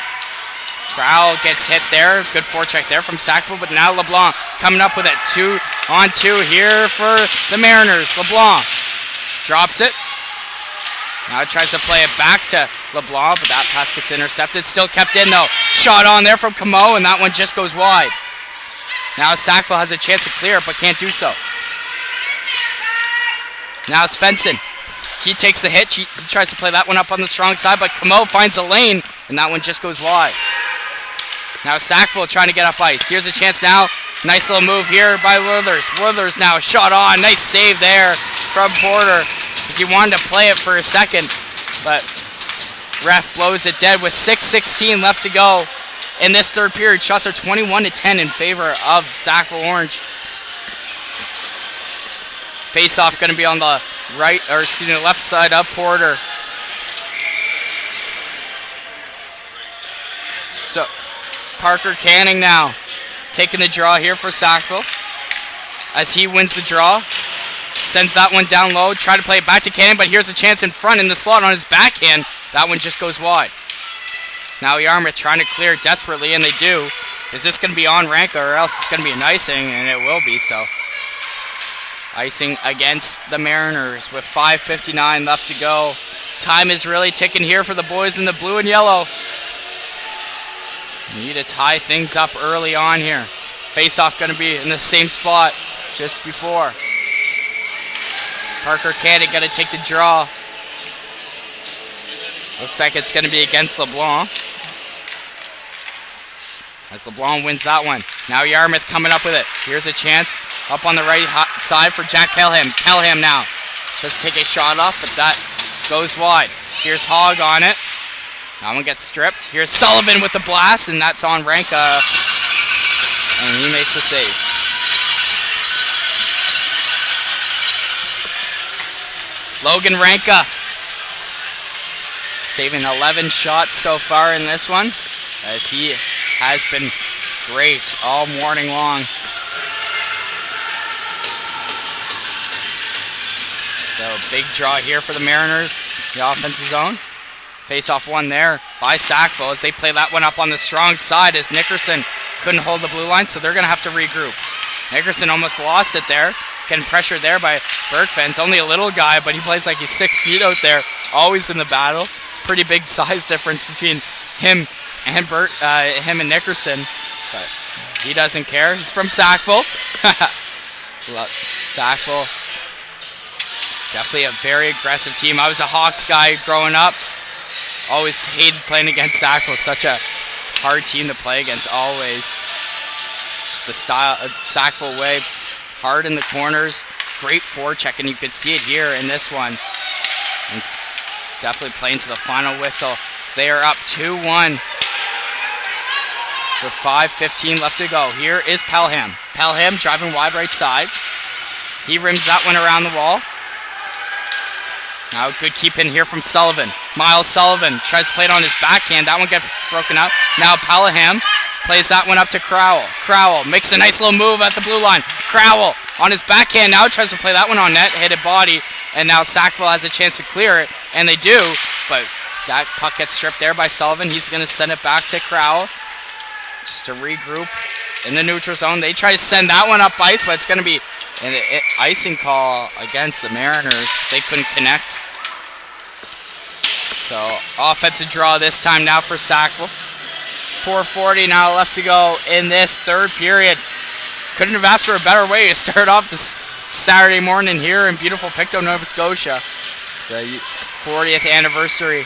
Crowell gets hit there. Good forecheck there from Sackville, but now LeBlanc coming up with it. 2-on-2 here for the Mariners. LeBlanc drops it. Now tries to play it back to LeBlanc, but that pass gets intercepted. Still kept in, though. Shot on there from Camo, and that one just goes wide. Now Sackville has a chance to clear it, but can't do so. Now it's Fenson. He takes the hit. He tries to play that one up on the strong side, but Camo finds a lane, and that one just goes wide. Now Sackville trying to get up ice. Here's a chance now. Nice little move here by Withers. Withers now shot on. Nice save there from Porter as he wanted to play it for a second, but ref blows it dead with 6:16 left to go in this third period. Shots are 21-10 in favor of Sackville Orange. Face-off going to be on the left side of Porter. So Parker Canning now taking the draw here for Sackville as he wins the draw. Sends that one down low. Try to play it back to Canning, but here's a chance in front in the slot on his backhand. That one just goes wide. Now Yarmouth trying to clear desperately, and they do. Is this going to be on Ranka, or else it's going to be an icing, and it will be so. Icing against the Mariners with 5:59 left to go. Time is really ticking here for the boys in the blue and yellow. Need to tie things up early on here. Face-off going to be in the same spot just before. Parker Canning going to take the draw. Looks like it's going to be against LeBlanc. As LeBlanc wins that one. Now Yarmouth coming up with it. Here's a chance up on the right side for Jack Pelham. Pelham now just take a shot up, but that goes wide. Here's Hogg on it. That one gets stripped. Here's Sullivan with the blast, and that's on Ranka. And he makes the save. Logan Ranka saving 11 shots so far in this one, as he has been great all morning long. So big draw here for the Mariners, the offensive zone. Face-off one there by Sackville as they play that one up on the strong side as Nickerson couldn't hold the blue line, so they're going to have to regroup. Nickerson almost lost it there. Getting pressured there by Bergfans. Only a little guy, but he plays like he's 6 feet out there, always in the battle. Pretty big size difference between him and him and Nickerson, but he doesn't care. He's from Sackville. Sackville, definitely a very aggressive team. I was a Hawks guy growing up. Always hated playing against Sackville. Such a hard team to play against, always. It's just the style of Sackville way. Hard in the corners. Great forecheck, and you could see it here in this one. And definitely playing to the final whistle. So they are up 2-1 with 5:15 left to go. Here is Pelham. Pelham driving wide right side. He rims that one around the wall. Now good keep in here from Sullivan. Miles Sullivan tries to play it on his backhand. That one gets broken up. Now Pelham plays that one up to Crowell. Crowell makes a nice little move at the blue line. Crowell on his backhand now tries to play that one on net. Hit a body. And now Sackville has a chance to clear it. And they do. But that puck gets stripped there by Sullivan. He's going to send it back to Crowell just to regroup in the neutral zone. They try to send that one up ice, but it's going to be an icing call against the Mariners. They couldn't connect. So offensive draw this time now for Sackville. 4:40 now left to go in this third period. Couldn't have asked for a better way to start off this Saturday morning here in beautiful Pictou, Nova Scotia. The 40th anniversary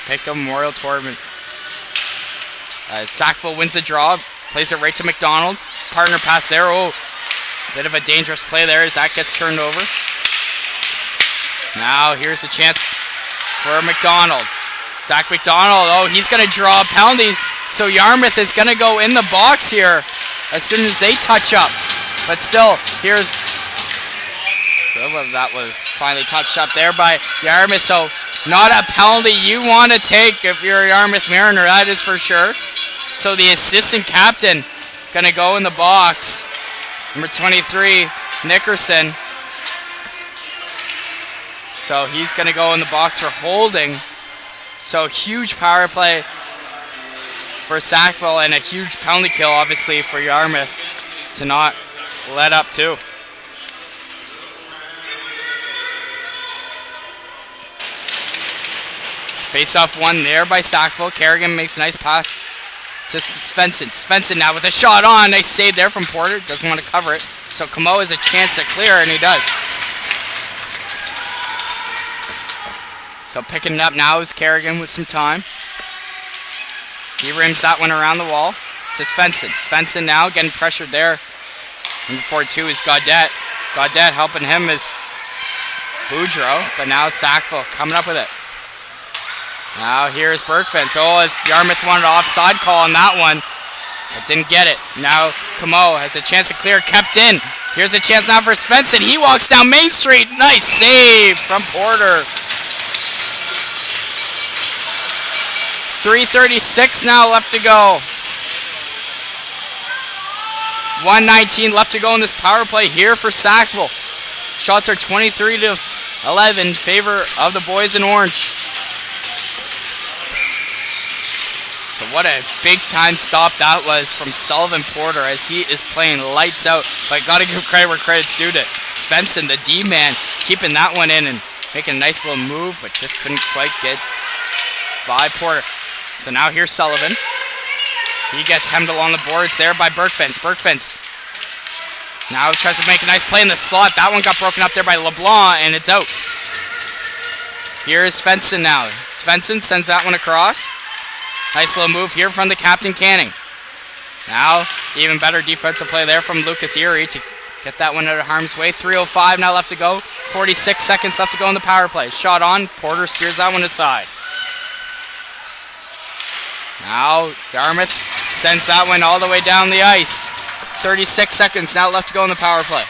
Pictou Memorial Tournament. Sackville wins the draw, plays it right to McDonald. Partner pass there. Oh, bit of a dangerous play there as that gets turned over. Now here's a chance for McDonald. Zach McDonald, oh, he's going to draw a penalty. So Yarmouth is going to go in the box here as soon as they touch up. But still, here's... that was finally touched up there by Yarmouth. So not a penalty you want to take if you're a Yarmouth Mariner, that is for sure. So the assistant captain going to go in the box. Number 23, Nickerson. So he's going to go in the box for holding. So huge power play for Sackville and a huge penalty kill, obviously, for Yarmouth to not let up too. Face-off won there by Sackville. Kerrigan makes a nice pass to Svensson. Svensson now with a shot on. Nice save there from Porter. Doesn't want to cover it. So Camo has a chance to clear, and he does. So picking it up now is Kerrigan with some time. He rims that one around the wall to Svensson. Svensson now getting pressured there. Number 42 is Gaudette. Gaudette helping him is Boudreau, but now Sackville coming up with it. Now here's Bergfence. Oh, as Yarmouth wanted an offside call on that one, but didn't get it. Now Camo has a chance to clear, kept in. Here's a chance now for Svensson. He walks down Main Street. Nice save from Porter. 3:36 now left to go. 1:19 left to go in this power play here for Sackville. Shots are 23-11 in favor of the boys in orange. So what a big-time stop that was from Sullivan Porter as he is playing lights out. But got to give credit where credit's due to Svensson, the D-man, keeping that one in and making a nice little move, but just couldn't quite get by Porter. So now here's Sullivan. He gets hemmed along the boards there by Bergfence. Bergfence now tries to make a nice play in the slot. That one got broken up there by LeBlanc, and it's out. Here's Svensson now. Svensson sends that one across. Nice little move here from the captain, Canning. Now, even better defensive play there from Lucas Erie to get that one out of harm's way. 3:05 now left to go. 46 seconds left to go in the power play. Shot on. Porter steers that one aside. Now, Yarmouth sends that one all the way down the ice. 36 seconds now left to go in the power play.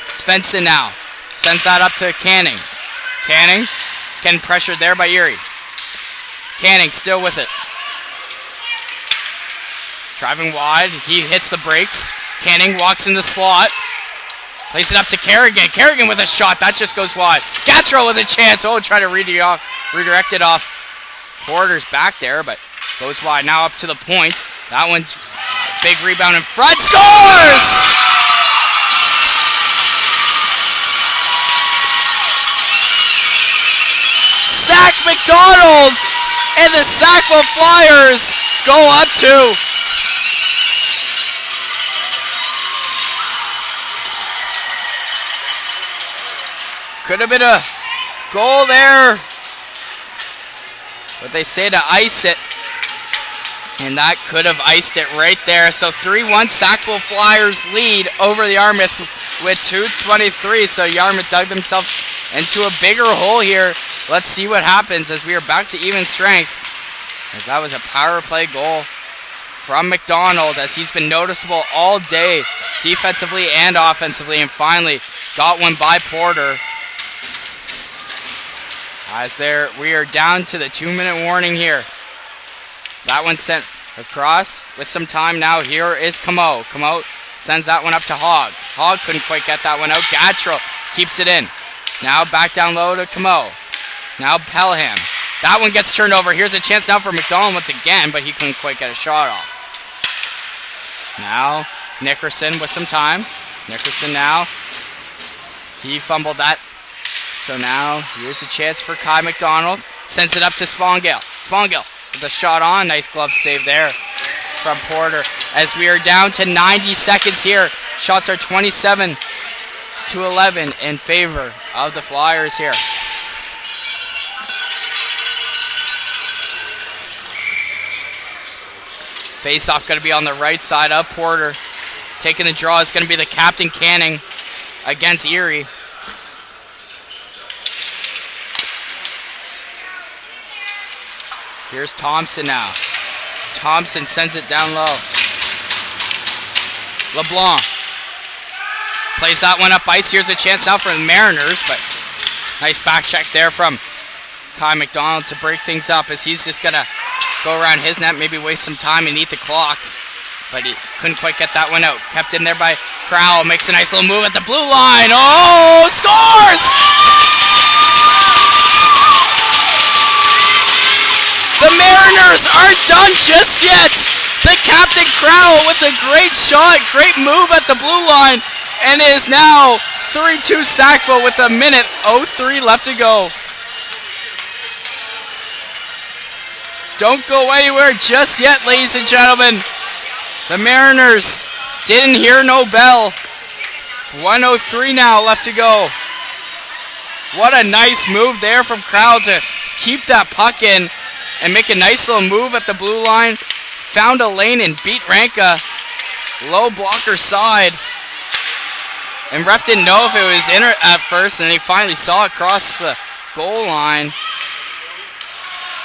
Svensson now sends that up to Canning. Canning getting pressured there by Erie. Canning still with it. Driving wide. He hits the brakes. Canning walks in the slot. Plays it up to Kerrigan. Kerrigan with a shot. That just goes wide. Gattro with a chance. Oh, try to redirect it off. Porter's back there, but goes wide. Now up to the point. That one's a big rebound in front. Scores! Zach McDonald! And the Sackville Flyers go up 2. Could have been a goal there. But they say to ice it. And that could have iced it right there. So 3-1 Sackville Flyers lead over the Yarmouth with 2:23. So Yarmouth dug themselves into a bigger hole here. Let's see what happens as we are back to even strength. As that was a power play goal from McDonald as he's been noticeable all day defensively and offensively. And finally got one by Porter. As we are down to the 2-minute warning here. That one sent across with some time now. Here is Camo. Camo sends that one up to Hogg. Hogg couldn't quite get that one out. Gattro keeps it in. Now back down low to Camo. Now Pelham. That one gets turned over. Here's a chance now for McDonald once again, but he couldn't quite get a shot off. Now Nickerson with some time. Nickerson now. He fumbled that. So now here's a chance for Kai McDonald. Sends it up to Spongale. Spongale with a shot on. Nice glove save there from Porter. As we are down to 90 seconds here. Shots are 27-11 in favor of the Flyers here. Face-off going to be on the right side of Porter. Taking the draw is going to be the captain, Canning, against Erie. Here's Thompson now. Thompson sends it down low. LeBlanc plays that one up ice. Here's a chance now for the Mariners, but nice back check there from Kai McDonald to break things up as he's just going to go around his net, maybe waste some time and eat the clock. but he couldn't quite get that one out. Kept in there by Crowell. Makes a nice little move at the blue line. Oh, scores! The Mariners aren't done just yet. The captain Crowell with a great shot, great move at the blue line, and it is now 3-2 Sackville with 1:03 left to go. Don't go anywhere just yet, ladies and gentlemen. The Mariners didn't hear no bell. 1:03 now left to go. What a nice move there from Crowell to keep that puck in and make a nice little move at the blue line. Found a lane and beat Ranka. Low blocker side. And ref didn't know if it was in at first, and he finally saw it cross the goal line.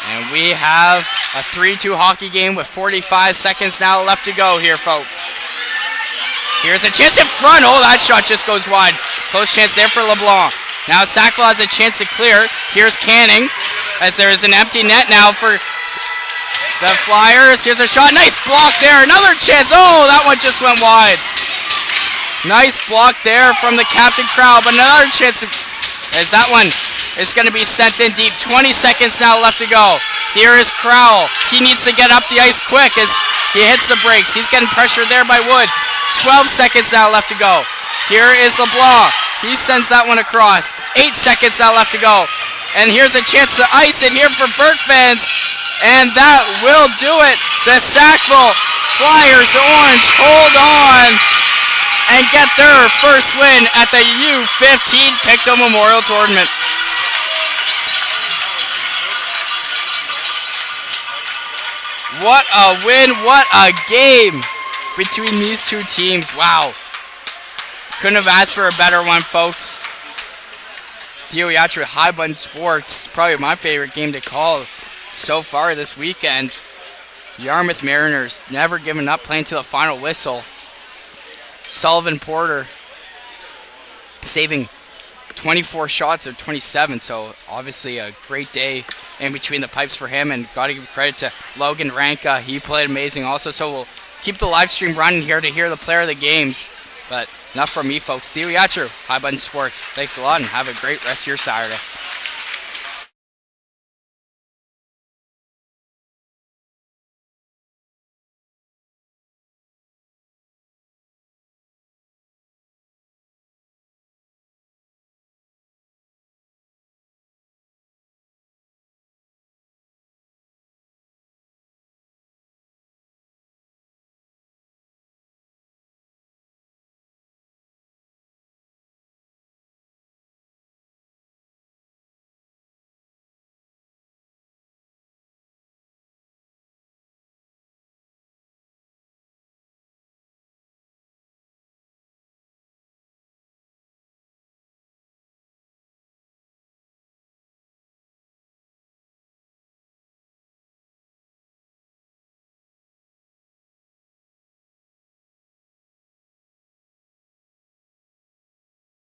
And we have a 3-2 hockey game with 45 seconds now left to go here, folks. Here's a chance in front. Oh, that shot just goes wide. Close chance there for LeBlanc. Now Sackville has a chance to clear. Here's Canning, as there is an empty net now for the Flyers. Here's a shot. Nice block there. Another chance. Oh, that one just went wide. Nice block there from the captain Crowell. But another chance as that one is going to be sent in deep. 20 seconds now left to go. Here is Crowell. He needs to get up the ice quick as he hits the brakes. He's getting pressured there by Wood. 12 seconds now left to go. Here is LeBlanc. He sends that one across. 8 seconds now left to go. And here's a chance to ice it here for Berkmans. And that will do it. The Sackville Flyers Orange hold on and get their first win at the U15 Pictou Memorial Tournament. What a win, what a game between these two teams. Wow. Couldn't have asked for a better one, folks. Theo Yatra with High Button Sports. Probably my favorite game to call so far this weekend. Yarmouth Mariners never giving up, playing to the final whistle. Sullivan Porter saving 24 shots of 27, so obviously a great day in between the pipes for him, and got to give credit to Logan Ranka. He played amazing also, so we'll keep the live stream running here to hear the player of the games. But enough from me, folks. Theo Yatra, High Button Sports. Thanks a lot, and have a great rest of your Saturday.